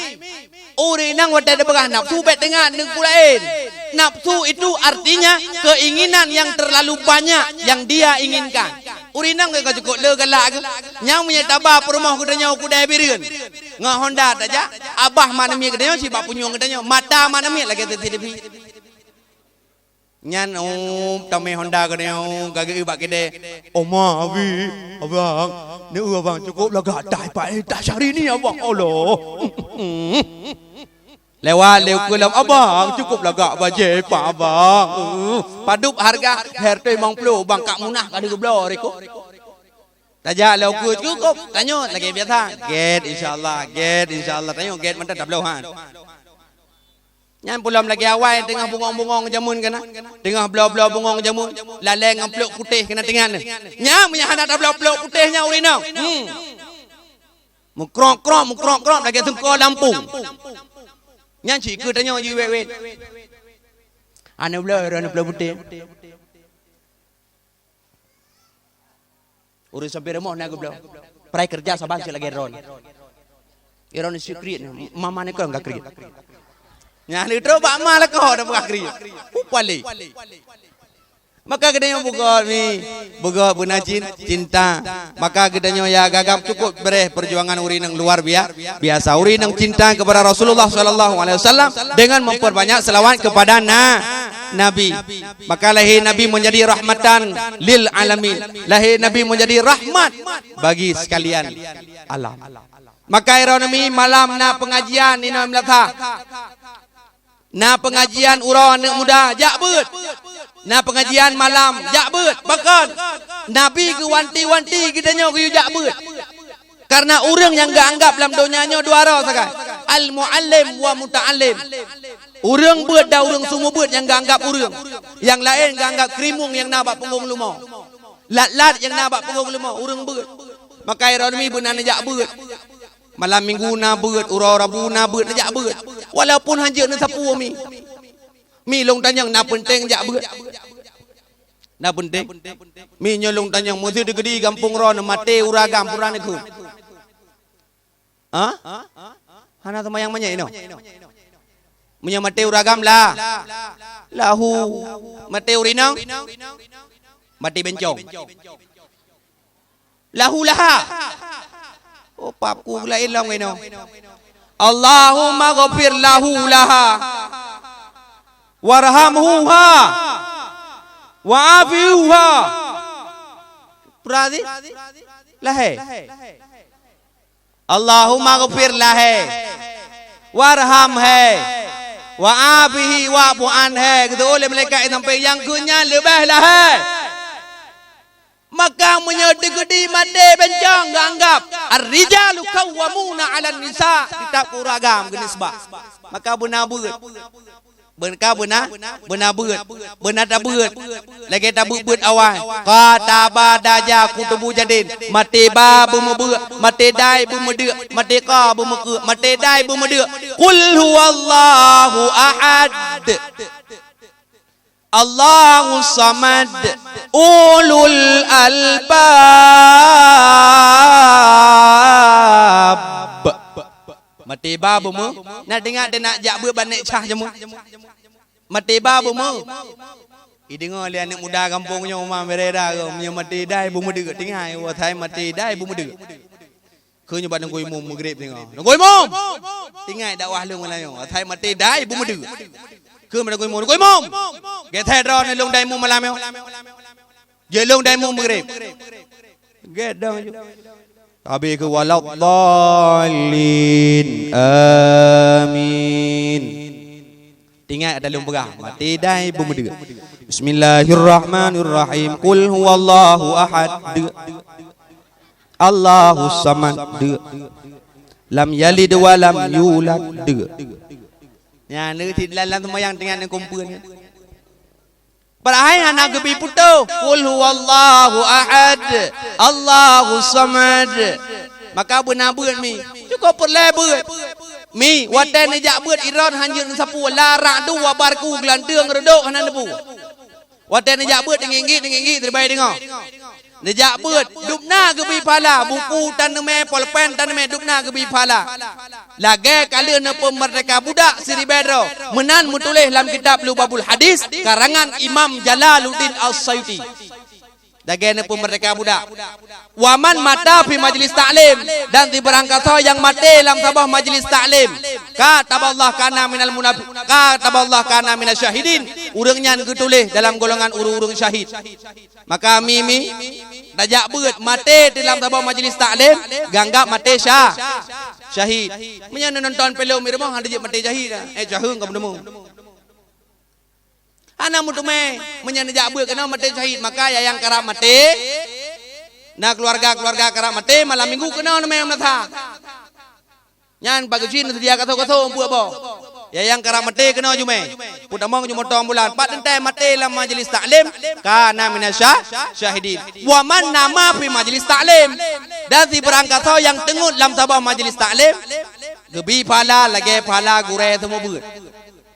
Urinang wadah dah pegah nafsu bet tengah neng pulain. Nafsu itu artinya keinginan yang terlalu banyak yang dia inginkan. Urinang ke cukup le galak ke. Nyang punya tabah perumah kudanya aku dah birin. Ngah Honda saja. Abah mana mi kedanya si bap punyung kedanya. Mata mana mi lagi TV. Nyan tamai Honda kedanya gagi ibak kede. Oma abi abang. Ni abang cukup lagak dah pai dah hari ni abang. Allah. Lewat kulam abang cukup lagak baje pak abang. Padup harga hertoi mang plo bangkak munah kada geblo reko. Tajak law cukup tanyo lagi biasa. Get insyaallah tanyo get mentad dablo han. Nyan pulam lagi awal tengah bungong-bungong jamun kana. Tengah blau-blau bungong jamun. Laleng ngampluk putih kena tengah ni. Nya punya handak dablo-blau putihnya urinau. Mukrok lagi tengko Lampung. Nyan cik ke tanya you wait. Ana belah putih. Urus sampai remah nak belah. Prai kerja sabang cik lagi ron. Iron secret mama ni kau enggak kriat. Nyan litro bak mal kau dah enggak kriat. Upali. Maka kedanya buka ni, buka bunajin cinta. Maka kedanya ya gagap cukup bereh perjuangan urinang luar biasa. Urinang cinta kepada Rasulullah sallallahu alaihi wasallam dengan memperbanyak selawat kepada Nabi. Maka lahir Nabi menjadi rahmatan lil alamin. Lahir Nabi menjadi rahmat bagi sekalian alam. Maka ironami malam na pengajian ina melatha. Na pengajian urang anak muda jak beut. Na pengajian malam jak beut. Bahkan Nabi ke wanti-wanti kitanya ke jak beut. Karena orang yang enggak anggap dalam dunianya dua orang sakai. Al muallim wa muta'allim. Orang beut dah orang semua beut yang enggak anggap orang. Yang lain enggak anggap krimung yang nak punggung lumau. Lat-lat yang nak punggung lumau orang beut. Maka ironimi benar jak beut. Malam minggu na beut, urang Rabu na beut jak beut. Walaupun hanja na sapu mi. Mi long tanyang na penting jak beut. Na penting. Mi nyolong tanyang mesti digedi kampung ron mate uragam puran itu. Ha? Hana semayang manya ino. Munya mate uragam lah. Lahu mate urinang. Mate bencong. Lahu laha. Oh papku lain lah ino. Allahumma ghafir lahu laha warhamhuha wa'afihuha. Berarti lahe. Allahumma ghafir lahe warhamhe wa'afihi wa'fu anhe. Kita oleh malaikat sampai yang kunya lebih lahe. Maka menyedegedi mati bencang anggap ar-rijalu qawwamuna 'alan nisa kitab uragam genis bah. Maka benar beut. Benar benar tak beut. Lagi tak beut awal. Qataba daja kutubu jadin. Mati ba beut, mati dai beut, mati ka beut, mati dai beut. Qul huwallahu ahad. Allahus samad. Ulul albab. Mati ba bomo nak dengar dia nak jak ber banik cah jemu. Mati ba bomo. I dengar li anak muda kampungnya Umar Mereda ke punya mati dai bomo deuk dengar wa thai mati dai bomo deuk. Ke nyoba nang goi mum magrib dengar. Nang goi mum. Dengar dakwah lung Melayu. Thai mati dai bomo deuk. Ke mana goi mum Ge thai ro ni lung dai mum malam yo. Je lung dai mum magrib. Ge dong. Habis ke waladhdallin amin. Tinggal dalam perah mati dai bumede. Bismillahirrahmanirrahim. Qul huwallahu ahad. Allahus samad. Lam yalid wa lam yulad. Ya ni ti dalam sembahyang dengan kumpul ni. Perahai anak gebi putu. Qul huwallahu ahad. Allahus samad. Maka benar beut mi. Cukup perle beut. Mi watan ni jak beut iron hanjir sapu larak du wabarku gelanteung redok hanan debu. Watan ni jak beut denginggi terbaik dengar. Ni jak beut dupna gebi pala buku taneme polpen taneme dupna gebi pala. Lagi kali na pemerdeka budak Sri Bedro menan menulis dalam kitab Lubabul Hadis karangan Imam Jalaluddin As-Sayuti. Lagi na pemerdeka budak. Waman mata fi majlis ta'lim dan di berangkasa yang mati dalam sabah majlis ta'lim. Kataballah kana minal munafiq. Kataballah kana minasy syahidin. Urangnya getulis dalam golongan urung-urung syahid. Maka mimi dajak beut mati dalam sabah majlis ta'lim ganggap mati syahid. Menyana nonton film di rumah ada je mati syahid. Jahung kamu demu. Ana mutume menyana jak beut kena mati syahid maka yang kerap mati. Nah keluarga kerap mati malam minggu kena nama menata. Nyan bagi cin dia kata buat apa? Ya yang kerap mati kena jume. Putamong jume tong bulan. Pat entai mati dalam majlis taklim kana minasya syahidin. Wa man nama fi majlis taklim dan si berangkat yang tengut dalam sabah majlis taklim gebi pala lagi pala gure semua beut.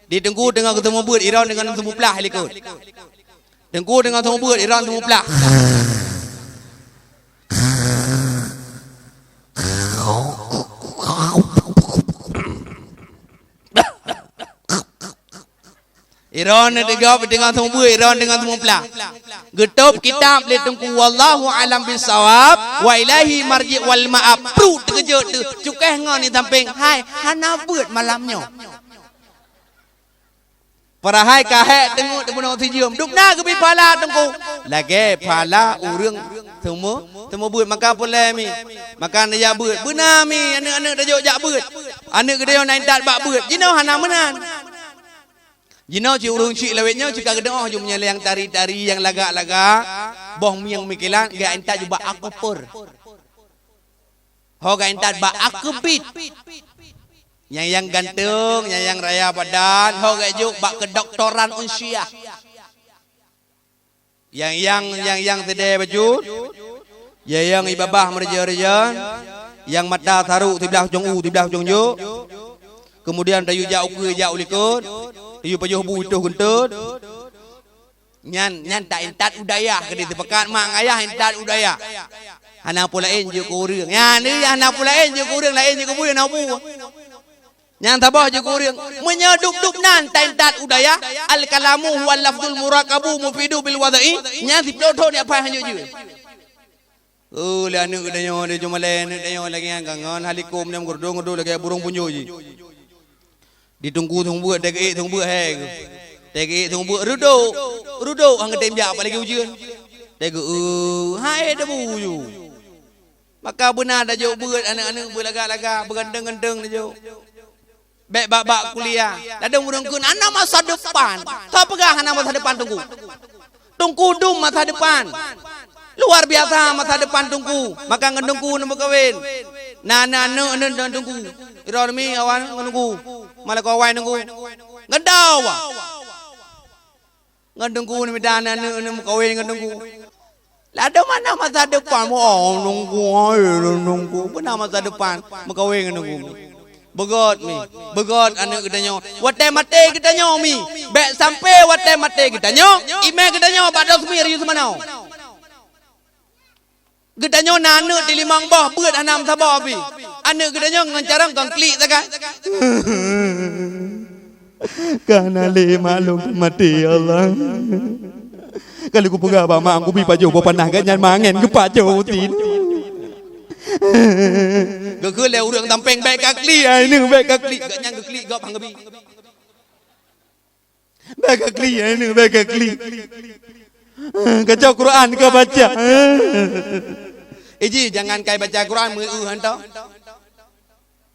Ditengku dengan ketemu beut Iran dengan semua pelah likut. Tengku dengan semua beut Iran semua pelah. Iran dengan semua beut Iran dengan semua pelah. Getup kitab le tengku wallahu alam bisawab wa ilahi marji wal ma'ab. Pru terkejut tu cukai ngon ni samping. Hai hana beut malamnya. Perahai kahek tengok tepunong sijum. Dukna ke pala tengku. Lagi pala urang semua beut maka boleh mi. Maka anda jak beut. Benar mi anak-anak dah jak beut. Anak gede naik tak bak beut. Jino hana menan. Jino ci urung cik lewetnya cika gede oh jumnya yang tari-tari yang lagak-lagak. Boh mi yang mikilan ga entak juga aku pur. Ho ga entak bak aku bit. Yang ganteng, yang raya badan, ho gajuk bak kedoktoran unsyah. Yang tede baju, yang ibabah merja-reja, yang mata taruh tibelah ujung tibelah ujung ju. Kemudian dayu jauh ke jauh likut, dayu pajuh bu itu gentut. Nyan tak entat udaya ke di pekat mak ayah entat udaya. Anak pula je kurang. Ya ni anak pula je kurang lain je kurang nak bu. Yang tabah je kurang menyedup-dup nan tentat udaya al kalamu wal lafzul murakabu mufidu bil wadai nya diploto ni apa hanya je. Oh la anu danyo de cuma lain danyo lagi yang kangen halikum ni ngurdo lagi burung punyo je. Ditunggu tunggu dek tunggu he. Dek tunggu rudo hang tembak apa lagi ujian. Dek hai debu ju. Maka benar dah jo beut anak-anak berlagak-lagak bergendeng-gendeng dah jo. Baik bak kuliah. Ada orang kun anak masa depan. Tak pegah anak masa depan tunggu. Tunggu dum masa depan. Luar biasa masa depan tungku. Maka ngendungku nombor kawin. Nana tungku. Iromi awan ngendungku. Malah kawan nunggu. Ngendau. Ngendungku ni dana nombor kawin ngendungku. Lada mana masa depan mau nunggu. Benar masa depan makawin nunggu. Begot anak kita nyo. Wate mate kita nyo mi. Bek sampai wate mate kita nyo. Ime kita nyo pada semir you semanau. Kita nyo nana di limang bah beut anam sabah api. Anak kita nyo ngancarang kang klik tak. Karena le maklum mati Allah. Kalau ku pegang apa mak aku pi paju bo panah ganyan mangen ke paju tin. Ke ke le urang tampeng baik kakli Ini baik kakli. gak nyang klik gak panggebi. Baik kakli ini baik kakli. Kacau Quran ke baca. Iji jangan kai baca Quran mu hantau.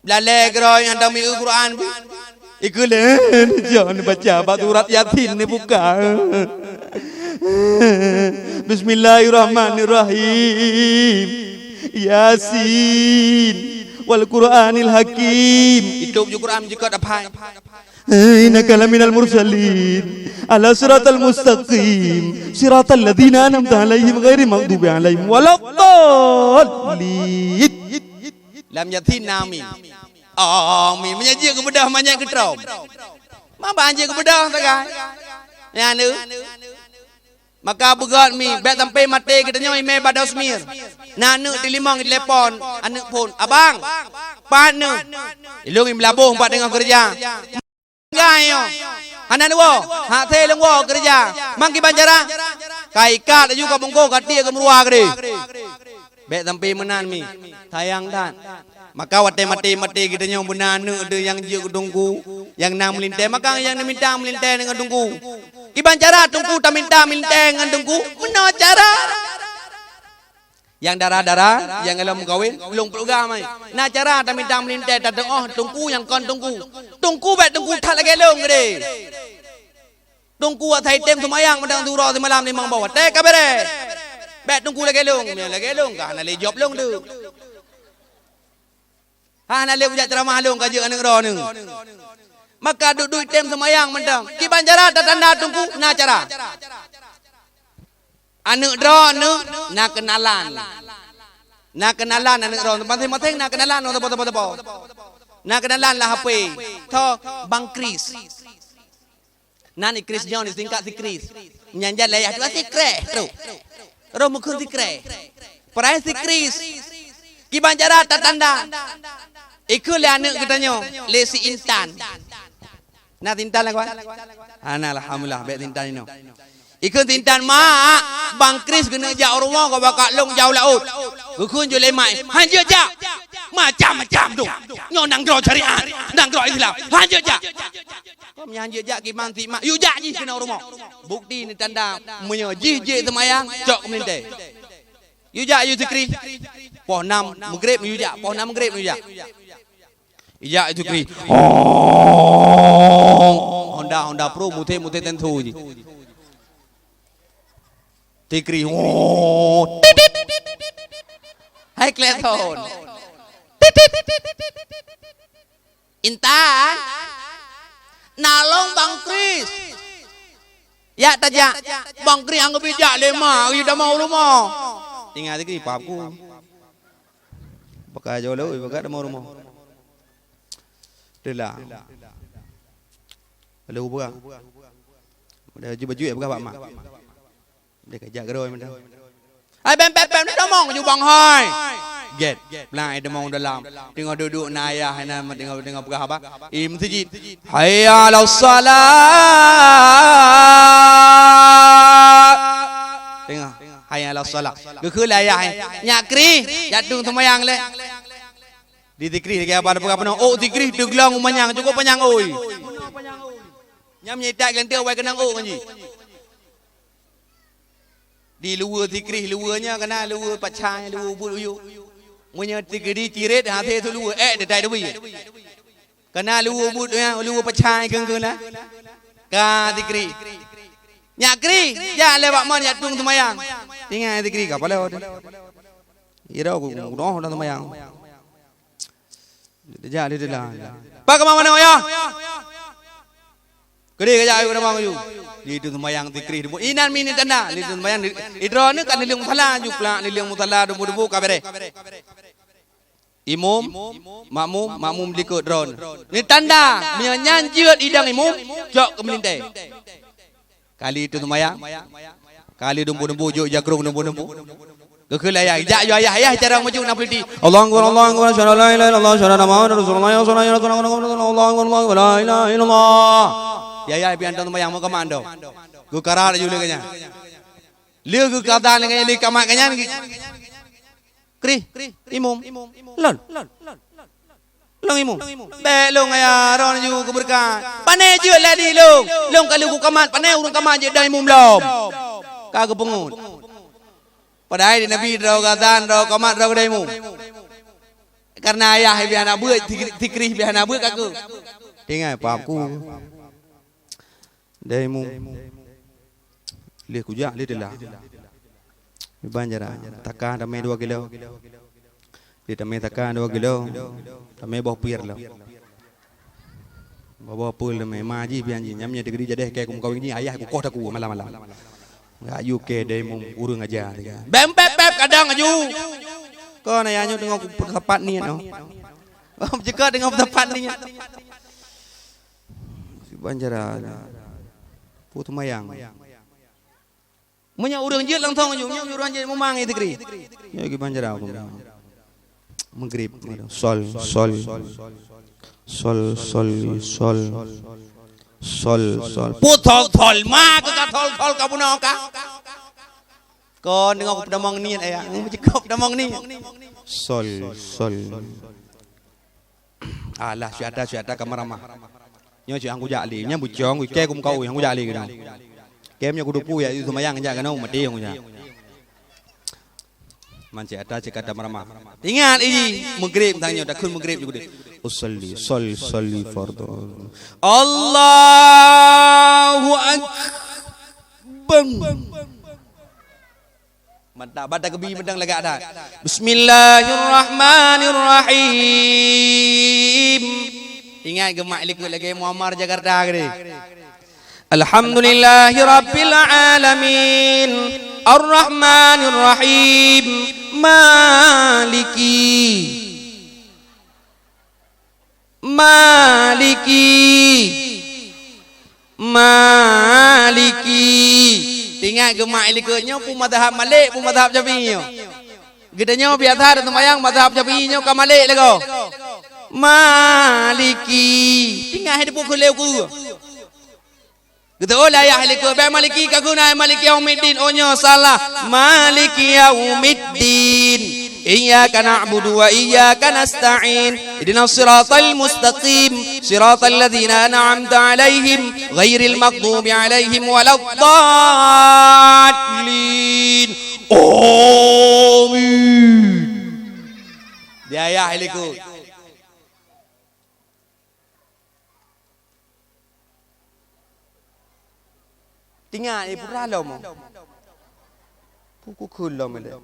Lale groy hantau mi Quran. Ikulen jangan baca surat Yasin ni buka. Bismillahirrahmanirrahim. Yasin wal Qur'anil Hakim. Hidup je Quran jika dapai. Innaka laminal mursalin ala siratal mustaqim siratal ladzina an'amta alaihim ghairil maghdubi alaihim waladdallin. Lam Yasin nami. Mi menyaji ke bedah banyak ke trom. Ma banjir ke bedah sagai. Ya nu. Maka begat mi bet sampai mati kita nyo ime badau semir. Nanu di limang di telepon anak pun abang. Pana. Ilung im labung pak dengan kerja. Gayo. Anak dua. Hak te long wo kerja. Mangki banjara. Kai kat juga bongko kati ke meruah gede. Bet sampai menan mi. Tayang dan. Maka wate mati kita nyo benanu ada yang je tunggu, yang nak melintai maka yang nak minta melintai dengan tunggu. Iban cara tunggu tak minta melintai dengan tunggu, mana cara? Yang darah-darah, yang kalau mengkawin, belum program mai. Nah cara tak minta melintai tak tunggu yang kon tunggu. Tunggu bet tunggu tak lagi long gede. Tunggu atai tem semayang medang turun di malam limang bawah. Tek kabere. Bet tunggu lagi long kan le job long tu. Nak le bujak ceramah long kaje anak ro ni. Maka duduk tem semayang mendang. Ki banjara tanda tunggu na cara. Anak ro ni nak kenalan. Nak kenalan anak ro. Masing-masing nak kenalan apa. Nak kenalan lah HP. Tho Bang Kris. Nan Kris John singkat si Kris. Menyanjat layak tu si Kres tu. Ro mukun si Kres. Perai si Kris. Ki banjara tanda. Ikut le anak kita nyo le si Intan. Nah Intan lah kawan. Ana alhamdulillah baik Intan ini. Ikut Intan mak Bang Kris kena jak rumah kau bakal long jauh laut. Gukun jo le mai. Hanjur jak. Macam-macam tu. Nyo nang gro syariat, nang gro Islam. Hanjur jak. Kau menyanjur jak ki mang ti mak. Yu jak ji kena rumah. Bukti ni tanda menyaji je semayang cok melintai. Yu jak yu zikri. Poh 6 maghrib yu jak, poh 6 maghrib yu jak. Ijak itu kri. Honda Pro mute tentu je. Tikri. Hai Clayton. Intan. Nalong Bang Kris. Ya tajak. Bang Kris anggap ijak lema. Ida mau rumah. Tinggal tikri papu. Pakai jauh lalu. Pakai dah mau rumah. Itulah. Lalu buka. Dah baju ya buka pak mak. Dia kerja geroi macam. Ai bem ni domong ju bang hai. Get. Belai domong dalam. Tengok duduk na ayah na tengok buka apa? Im masjid. Hayya 'alas salat. Tengok. Hayya 'alas salat. Ke ayah. Nyak kri, jatuh semayang le. Di zikri lagi apa no zikri deglang umanyang cukup panyang oi nyam nyetak lentir wai kenang kan ji di luar zikri luarnya kena luar pacai luar bulu munya zikri ciret hati tu luar dai dewi kena luar bulu luar pacai geng lah ka zikri nyakri ya lewat man ya tung semayang Tinggal dikri apa lewat. Ira aku noh dan semayang. Jadi lah. Pak ke mana ya? Kiri kerja aku nama aku. Itu semayang dikri. Inan mini tanda. Itu semayang. Idro ni kan nilung mutala juga. Nilung mutala dubu kabere. Imum, makmum likut drone. Ni tanda menyanjut idang imum, jok ke melintai. Kali itu semayang. Kali dumbu jok jagrung dumbu. Kekelai ayah cara maju nak peliti. Allah Akbar syada la ilaha illallah syada Muhammad Rasulullah Allah la ilaha illallah. Ya pian tu semayang mau komando. Gu karar juga kanya. Liu gu kata dengan li kamak kanya. Kri, imum, lon imum, belong ayah, orang juga keberkan. Panai je lah di long kalau ku kamat, panai urung kamat je dah imum lom. Kagak pengut. Padahal di Nabi rau katan, rau kamat, rau dah imum. Karena ayah biar anak buat, tikri biar anak buat kaku. Tinggal paku. Dah imum. Lihat kujak, lihat lah. Banjara, takkan damai 2 kilo. Dia damai takkan 2 kilo. Damai bawah pir lah. Bawah pir damai maji bianji. Nyamnya degeri jadi kayak kau ini ayah aku kau aku malam-malam. Ayu ke dai mum urung aja. Bem pep kadang aju. Kau nak ayu dengan tempat ni no. Jika dengan tempat ni. Banjara. Putu mayang. Munya urang je lang thong nya urang je memang itu kri. Ya gi banjara aku. Maghrib sol. Puthol thol ma ka thol ka puno ka. Kon dengan aku pedamang ni ayah. Cakap pedamang ni. Sol. Alah syada kamar ramah. Nya ci angku jali nya bujong ke kum kau yang ku jali gitu. Kemnya kudu pu ya itu semayang aja kan mati yang punya. Manci ada cekak ada marah. Ingat ini maghrib tanya dah kun maghrib juga deh. Usalli fardu. Allahu akbar. Mantap baca kebi medang lega ada. Bismillahirrahmanirrahim. Ingat gemak likut lagi Muammar Jakarta gede. Alhamdulillahi Rabbil Alamin Ar-Rahmanir Rahim Maliki Tinggal gemak likutnya pun madhab Malik pun madhab Syafi'i. Gedanya biasa ada sembahyang madhab Syafi'i ka Malik lego. Maliki tinggal hidup ku Gitu lah ya ahli ku ba maliki ka guna maliki yaumiddin onyo salah maliki yaumiddin iyyaka na'budu wa iyyaka nasta'in ihdinas siratal mustaqim siratal ladzina an'amta 'alaihim ghairil maghdubi 'alaihim waladdallin amin. Dia ya ahli ku tinggal ibu ralo mo. Puku kulo mele.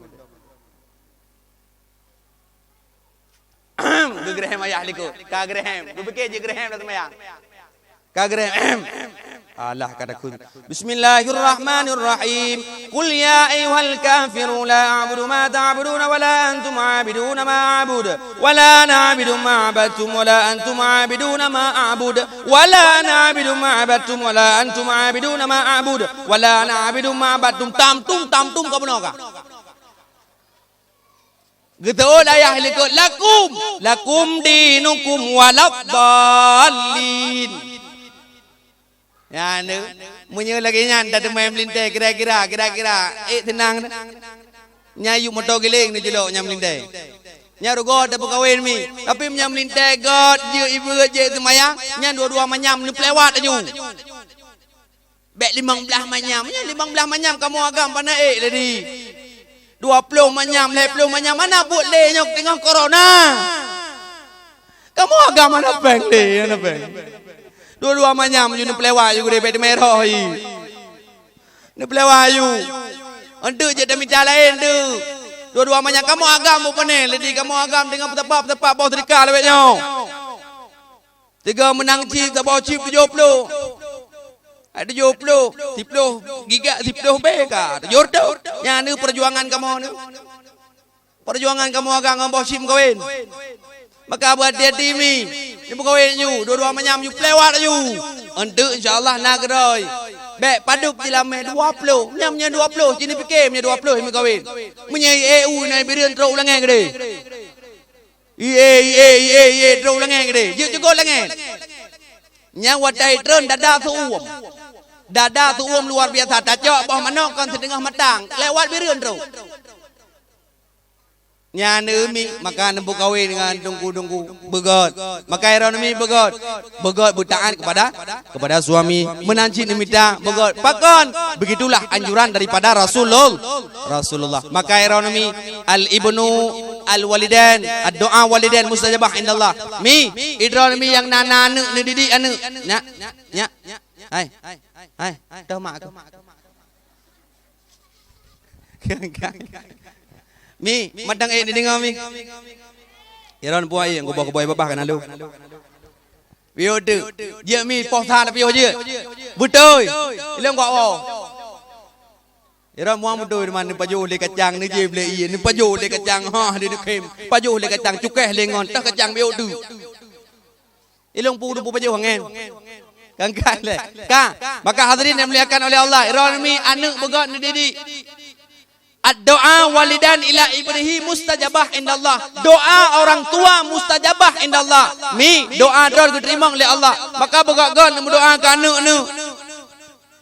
Gegraham ayah liku. Kagraham. Du beke je graham dah semaya. Kagraham. Allah kata kun. Bismillahirrahmanirrahim. Qul ya ayyuhal kafirun la a'budu ma ta'buduna wa la antum 'abiduna ma a'budu wa la na'budu ma 'abadtum wa la antum 'abiduna ma a'budu wa la na'budu ma 'abadtum wa la antum 'abiduna ma a'budu wa la na'budu ma 'abadtum tamtum ka benar ka? Gitu ayah likut lakum dinukum waladdallin. Ya ni munyo lagi nyan dah main melintai kira-kira tenang nyayu motor giling ni jelok nyam melintai nyaru god dah berkahwin mi tapi nyam melintai god je ibu je semayang nyan dua-dua manyam ni pelewat aju bek 15 manyam nya 15 manyam kamu agam pana tadi 20 manyam 10 manyam mana boleh nyok tengah corona kamu agam mana peng le mana peng dua-dua manyam you ni pelewa you gede bed merah ni pelewa you Ente je demi lain tu. Dua-dua banyak kamu agam apa ni? Ledi kamu agam dengan petapa bawah terika lebihnya. Tiga menang chip bawah chip 70. Ada 70, 10 giga 10 beka. Jordo. Yang ni perjuangan kamu ni. Perjuangan kamu agam bawah chip kawin. Maka buat dia timi. Ni kawin you, dua-dua menyam you pelewat you. Ente insya-Allah nak geroi. Baik paduk dilame 20. Nyamnya 20, jenis fikir punya 20 yang kawin. Punya EU ni berian teruk ulangan gede. Ye teruk ulangan gede. Juk cukup ulangan. Yang wadai tren dada suum. Dada suum luar biasa. Tajak bawah mana kan setengah matang. Lewat berian teruk. Nyana mi maka nempu kawin dengan tunggu begot. Maka ironomi begot. Begot butaan kepada suami menanci meminta begot. Pakon begitulah anjuran daripada Rasulullah. Maka ironomi al-ibnu al-walidan ad-doa walidan mustajabah indallah. Mi ironomi yang nana anak ni didik anak. Nya. Hai. Dah mak aku. Mi, madang ni dengar mi. Iran puai yang gua boy babah kan lu. Video tu. Dia mi posa tapi je. Betul. Ilmu gua oh. Iran muam betul di mana paju le kacang ni je beli i ni paju le kacang ha di kem. Paju le kacang cukeh lengon tak kacang bio tu. Ilmu pu paju hangen. Kangkai le. Ka, maka hadirin yang dimuliakan oleh Allah, Iran mi anak begat ni didik. Doa walidan ila ibnihi mustajabah indallah. Doa orang tua mustajabah indallah. Mi doa dor diterima oleh Allah. Maka begak-gak mendoakan anak ni.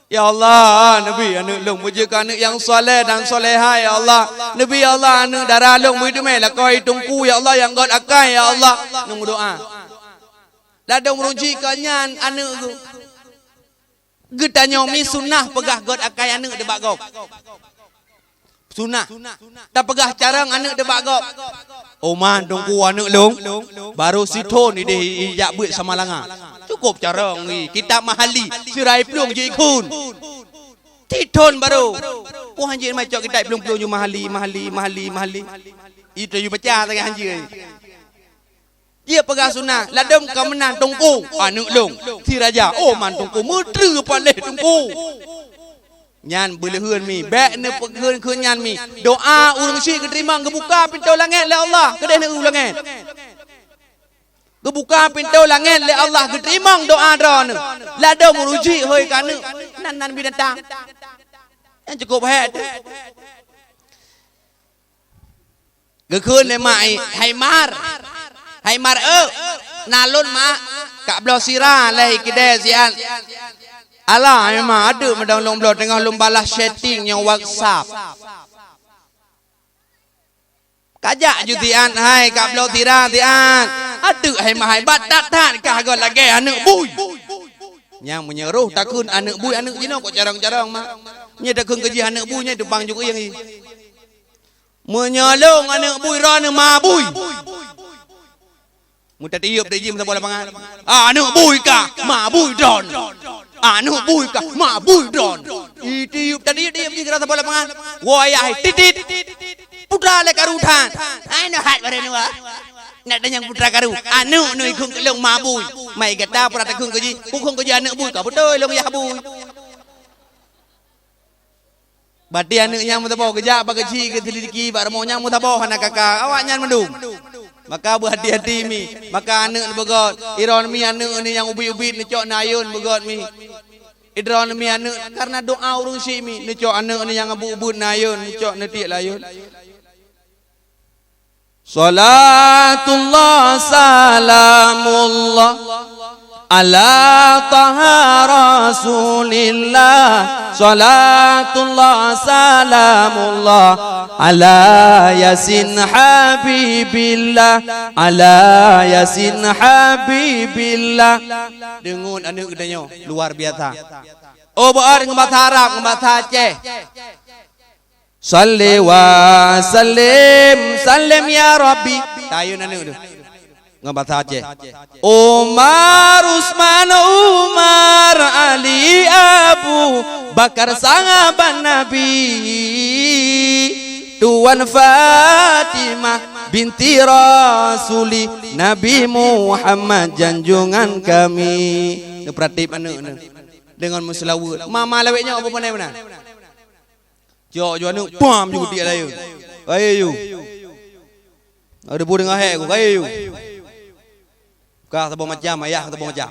Ya Allah, Nabi anak long mujikan anak yang soleh dan solehah ya Allah. Nabi Allah anak darah long mujidu lah kau hitungku ya Allah yang god akai ya Allah. Nung doa. Ladang meruji kanyan anak tu. Getanya mi sunnah pegah god akai anak debak gok. Sunnah. Tak pegah carang anak debak gok. Oman tunggu anak long. Baru siton ni dia ijak buat sama langa. Cukup carang ni. Kitab mahali. Sirai pelung je ikun. Siton baru. Oh hanjir macam kitab pelung-pelung je mahali. Itu you baca tak hanjir. Dia pegah sunnah. Ladam kau menang tunggu. Anak long. Si raja. Oh man tunggu. Mutera paleh tunggu. Nyan boleh hun mi baik ne pegheun keun nyan mi doa urang si keterima gebuka pintu langit le Allah kedeh ne langit gebuka pintu langit le Allah keterima doa dra ne lada muruji hoi kana nan binatang yang cukup het gekeun le mai haimar nalun ma kak blau sirah lai kedai sian Allah memang ada medang lomblo tengah lombalah setting yang WhatsApp. Kajak jutian hai kak blau tiran. Ada hai mahai batat kah gol lagi anak bui. Yang menyeruh takun anak bui anak jino kok jarang-jarang mak. Nya takun kerja anak buinya depan juga yang ni. Menyalong anak bui rana ma bui. Muta tiup dia jim bola lapangan. Anak bui kah ma bui don. Anu bui kah ma bui don. Tiup tadi dia pergi ke bola lapangan. Wayai titit. Putra le karutan. Ai no hat bare nuwa. Nak danyang putra karu. Anu nu ikung kelong ma bui. Mai gata pura takung keji. Kung keji anak bui kah betul long ya bui. Bati anak yang mutabaw kejak bagaji ke tiliki bar mo nyang mutabaw anak kakak awak nyan mendung. Maka berhati-hati mi. Maka anak begot. Iron mi anak ni yang ubi-ubi ni cok nayun begot mi. Idron mi anak karena doa urung si mi. Ni cok anak ni yang abu-ubu nayun. Ni cok netik layun. Salatullah salamullah ala taha rasulillah. Salatullah salamullah ala yasin habibillah. Ala yasin habibillah. Dengun anak gedanya luar biasa. Oh baar dengan bahasa Arab, dengan bahasa Aceh. Salli wa sallim ya Rabbi. Tayun anak tu. Ngabata Aceh. Umar Usman Umar Ali Abu Bakar sahabat Nabi, Tuan Fatimah binti Rasuli, Nabi Muhammad janjungan kami. Ni pratip mana dengan muslawat. Mama laweknya apa pandai mana? Jok jual nu pam juga dia layu. Kaya you. Ada bu dengan hek aku kaya you. Kah sebab macam ayah sebab macam.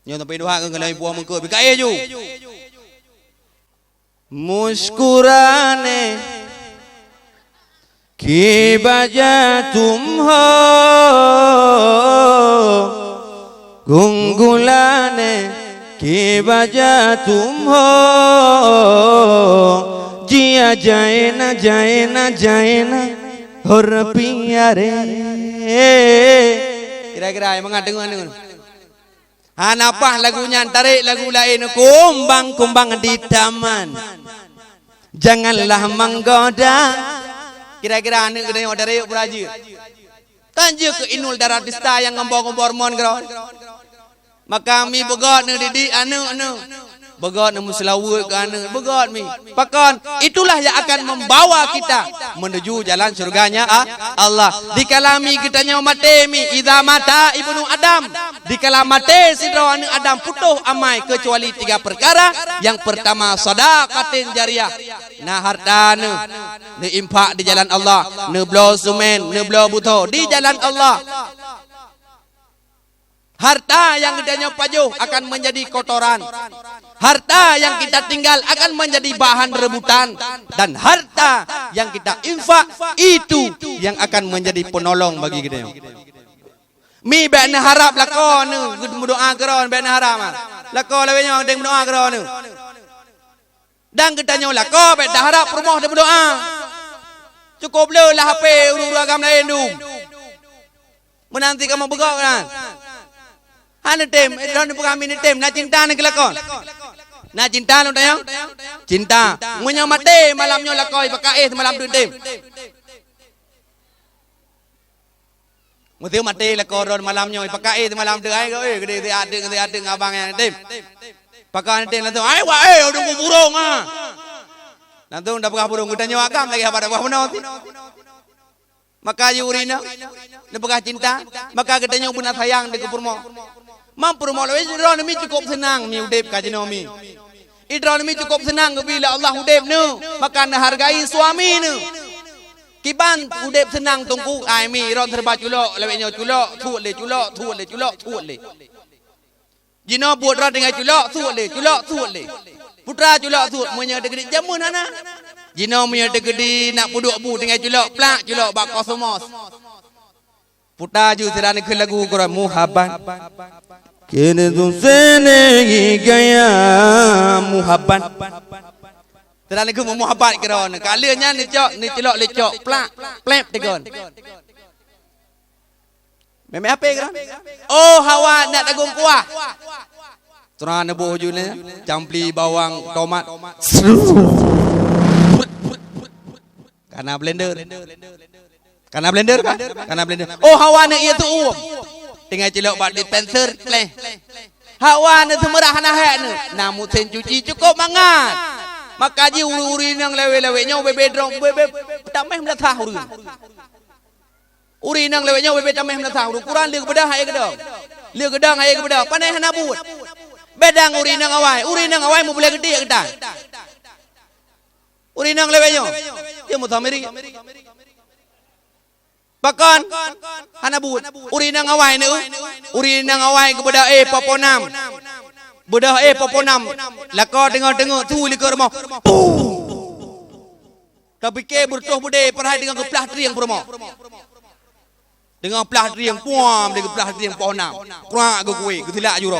Nyo sampai doa ke lain puang muka bi kaya you. Muskurane ki baja tumho gunggulane ki baja tumho jia jaina jaina jaina hor piare. Kira-kira emang ada dengar. Hanapah lagunya tarik lagu lain, kumbang-kumbang di taman janganlah menggoda. Kira-kira anak kena yang dari beraja tanja ke inul darat dista yang ngembor-ngembor mon geron. Maka mi begot ne didik anu begot ne muslawat ke anu begot mi pakon. Itulah yang akan membawa kita menuju jalan surganya Allah. Dikala mi kita nyawa mati mi idza mata ibnu Adam, dikala mati sidra anu Adam putuh amai kecuali 3 perkara. Yang pertama sedekatin jariah. Nah harta ne infak di jalan Allah, ne blo sumen, ne blo buto di jalan Allah. Harta yang kita pajuh akan menjadi kotoran. Harta yang kita tinggal akan menjadi bahan rebutan. Dan harta yang kita infak itu yang akan menjadi penolong bagi kita. Mi bena harap lakon berdoa keron bena harap lakon lawenya deng berdoa keron. Dan kita nyola ko beda harap rumah dia berdoa. Cukup le lah HP urus agam lain tu. Menanti kamu begok kan. Hana tem, ron kami ni tem, na cinta ni kelakon. Na cinta lu tayang? Cinta. Munya mate malamnya lakoi pakai malam tu tem. Mutiu mate lakon ron malamnya pakai malam tu ai oi gede ada abang yang tem. Pakai tem tu ai wa udah burung ah. Nanti dah pegah burung kita nyawa agam lagi apa dah benar. Maka urina, ni pegah cinta, maka kita nyawa benar sayang di kupurmo. Mampu rumah lawan idron mi cukup senang mi udep kajino mi. Idron mi cukup senang bila Allah udep nu, maka nak hargai suami nu. Kiban udep senang tungku ai mi ron serba culok lawenya culok tuat le. Jino buat ron dengan culok tuat le. Putra culok tuat munya degede jamun anak. Jino munya degede nak puduk bu dengan culok plak culok bak kosmos. Putra ju serane ke lagu Quran muhabbat. Kini tuh senegi gaya muhabbat. Serane ke muhabbat keron. Kalinya ni celok lecok plak plep tegon. Meme apa keron? Oh Hawa nak dagung kuah. Serane boh ju ni campli bawang tomat. Karena blender. Karena blender kan? Karena blender. Oh Hawa nak ia tu tinggal celok bak dispenser leh. Hawa ni semerah nak hak ni. Namu sen cuci cukup mangat. Maka ji uri nang lewe-lewenya bebe drong bebe tameh melatah uri. Uri nang lewenya bebe tameh melatah uri. Quran lieu kebedah ai kedong. Lieu kedong ai kebedah. Panai hana but. Bedang uri nang awai mu boleh gede kedah. Uri nang lewenya. Dia mutamiri. Pakon hana but uri nang awai ni uri nang awai kepada poponam bedah poponam lako dengar tu likor mo tapi ke bertuh bude perhai dengan keplah triang promo dengan plah triang puam dengan plah triang poponam krak go kuih getilak juro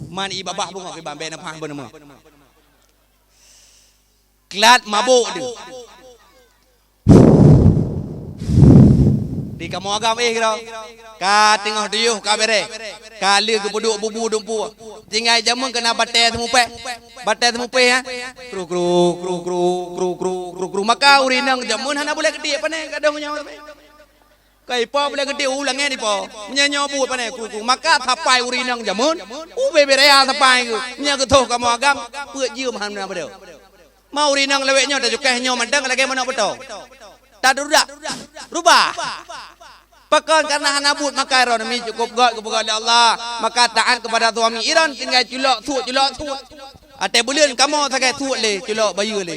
man ibabah bunga ke bambe na phang benama klat mabuk dia di kamu agam kira ka tengah diuh ka bere ka lieu ke buduk bubu dumpu tinggal jamun kena batai temu pe batai temu pe ha. Kru maka urinang jamun hana boleh gede apa ne kadang nyawa. Kai po boleh gede ulang ni po. Menyanyo bu apa ne kru maka thapai urinang jamun. Bebe rea thapai ku. Nya ke thoh kamu agam pue jiu mahan na bedeu. Mau urinang leweknya dah jukeh nyo mandang lagi mana betul. Tak ada rubah. Pekan karena hanabut maka Iran mi cukup god kepada Allah. Maka taat kepada suami Iran tinggal culok tu. Ate bulan kamu sagai tu le culok bayu le.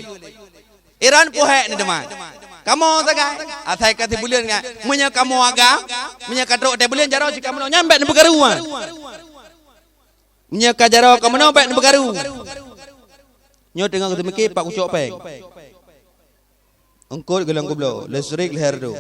Iran pohek ni teman. Kamu sagai atai kata bulan ngah. Munya kamu agam, munya kadro ate bulan jaro si kamu nyampe ni bergaruan. Munya kajaro kamu nyampe ni bergaru. Nyo tengah kata mikir pak ucok peng. Engkau gelang kublo, lesrik leher tu.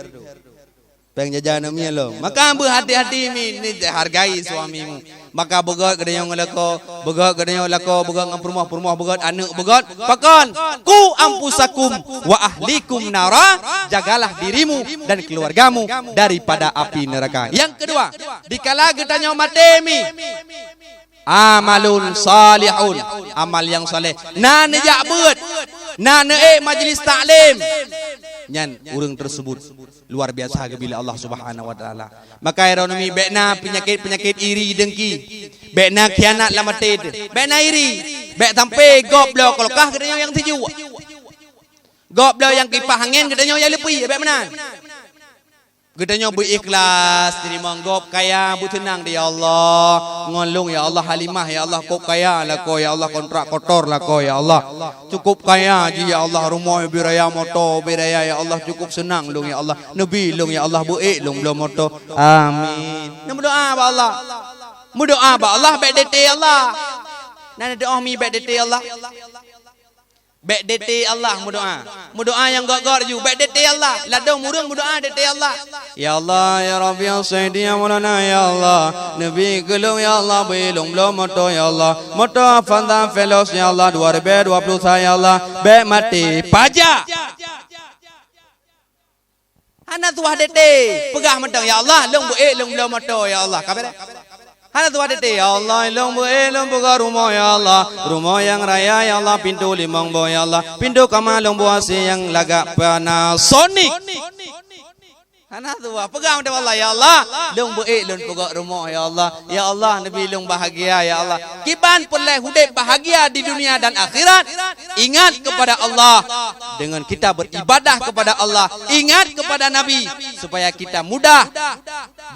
Peng jajan namanya lo. Maka berhati-hati ni hargai suamimu. Maka begat kedayang lako, begat kedayang lako, begat ngam perumah, begat anak, begat. Pakan, ku ampusakum wa ahlikum nara. Jagalah dirimu dan keluargamu daripada api neraka. Yang kedua, dikala gedanya mati mi. Amalun salihun, amal yang soleh. Na nejak beut, na majlis taklim. Nyan urang tersebut luar biasa bila Allah Subhanahu wa taala. Maka ironomi bekna penyakit iri dengki. Bekna khianat lamatid. Bekna iri. Bek sampai goblok kalau kah kedanya yang tuju. Goblok yang kipas angin kedanya yang lepi bek mana? Gedanya berikhlas, terima gop kaya, tenang di Allah. Ngolong ya Allah, halimah ya Allah, kop kaya lah ko ya Allah, kontrak kotor lah ko ya Allah. Cukup kaya ji ya Allah, rumah biraya moto biraya ya Allah, cukup senang long ya Allah. Nabi long ya Allah, buik long belum moto. Amin. Nak berdoa ba Allah. Berdoa ba Allah baik dete Allah. Nak doa mi baik dete Allah. Baik dete Allah berdoa. Berdoa yang gak-gak ju. Baik dete Allah. Ladang murung berdoa dete Allah. Ya Allah, ya Rabbi, ya Sayyidi, ya Maulana, ya Allah. Nabi gelung, ya Allah, belum moto, ya Allah. Moto Fanda Fellows, ya Allah, 2020, ya Allah. Baik mati. Pajak. Hana tuah dete. Pegah mentang, ya Allah. Long buik, long moto, ya Allah. Kabar. Hana tuah dete, ya Allah. Long buik, long buka rumah, ya Allah. Rumah yang raya, ya Allah. Pintu limang bo, ya Allah. Pintu kamar long buasi yang lagak Panasonic. Hana tuah pegang dewa Allah, ya Allah. Long buik, long buka rumah, ya Allah. Ya Allah, Nabi long bahagia, ya Allah. Kiban pelai hudib bahagia di dunia dan akhirat. Ingat kepada Allah. Dengan kita beribadah kepada Allah. Ingat kepada Nabi. Supaya kita mudah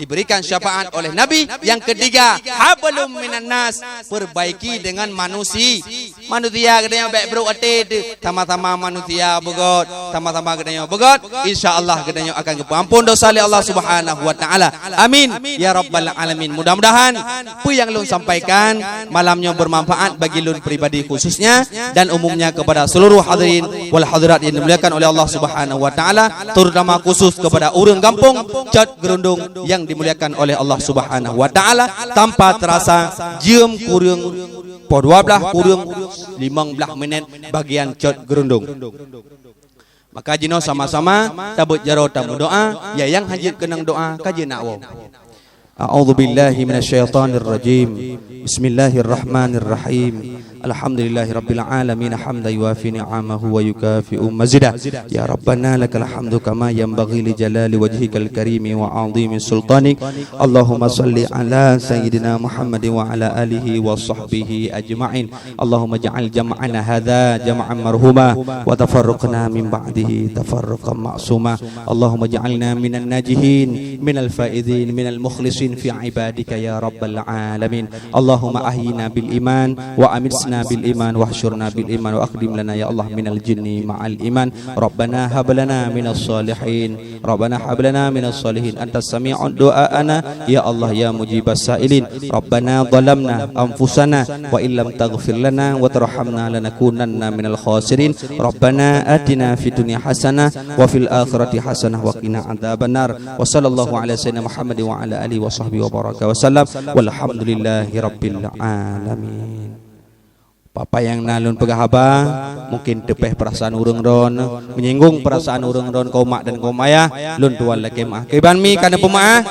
diberikan syafaat oleh Nabi. Yang ketiga, hablum minan nas, perbaiki dengan manusia. Manusia katanya baik bro ated, sama-sama manusia begot, sama-sama katanya begot, insyaallah katanya akan keampun dosa oleh Allah Subhanahu wa taala. Amin ya rabbal alamin. Mudah-mudahan apa yang lun sampaikan malamnya bermanfaat bagi lun pribadi khususnya dan umumnya kepada seluruh hadirin wal hadirat yang dimuliakan oleh Allah Subhanahu wa taala, terutama khusus kepada urang kampung Cot Gerundung yang dimuliakan oleh Allah Subhanahu wa taala. Tanpa terasa jam kurang 12 kurang 15 minit bagian Cot Gerundung. Maka jino sama-sama tabut jaro tamu doa ya yang hajit kenang doa kaji nakwo. A'udzu billahi minasyaitonir rajim. Bismillahirrahmanirrahim. Alhamdulillahirabbil alamin hamdan yuafi ni'amahu wa yukafi'u mazidah. Ya Rabbana lakal hamdu kama yanbaghi li jalali wajhikal karimi wa 'azimi sultanik. Allahumma shalli ala sayyidina Muhammadin wa ala alihi wa sahbihi ajma'in. Allahumma ja'al jam'ana hadza jam'an marhuma wa tafarruqna min ba'dihi tafarruqan ma'suma. Allahumma ja'alna minan najihin minal faizin minal mukhlisin fi ibadika ya rabbal alamin. Allahumma ahyina bil iman wa amitna bil iman wahsyurna bil iman wa aqdim lana ya Allah minal jinni ma'al iman. Rabbana hab lana minas salihin, Rabbana hab lana minas salihin, antas sami'ud du'aana ya Allah ya mujibas sailin. Rabbana zalamna anfusana wa illam taghfir lana wa tarhamna lanakunanna minal khasirin. Rabbana atina fid dunya hasanah wa fil akhirati hasanah wa qina adzabannar. Wa sallallahu ala sayyidina Muhammad wa ala alihi wa sahbihi wa baraka wa sallam. Walhamdulillahi rabbil alamin. Papa yang nalun pegahaba mungkin tepeh perasaan urang ron, menyinggung perasaan urang ron kaum mak dan kaum ayah, lun tuan lagi mah. Keban mi kana pemaah.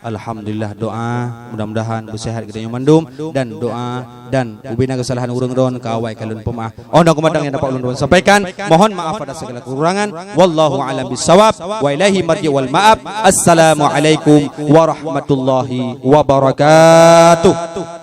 Alhamdulillah doa mudah-mudahan bersehat kita yang mandum dan doa dan ubina kesalahan urang ron kawai kalun pemaaf. Ono kumadang yang dapat ulun sampaikan, mohon maaf pada segala kekurangan. Wallahu a'lam bissawab wa ilaihi marji wal ma'ab. Assalamualaikum warahmatullahi wabarakatuh.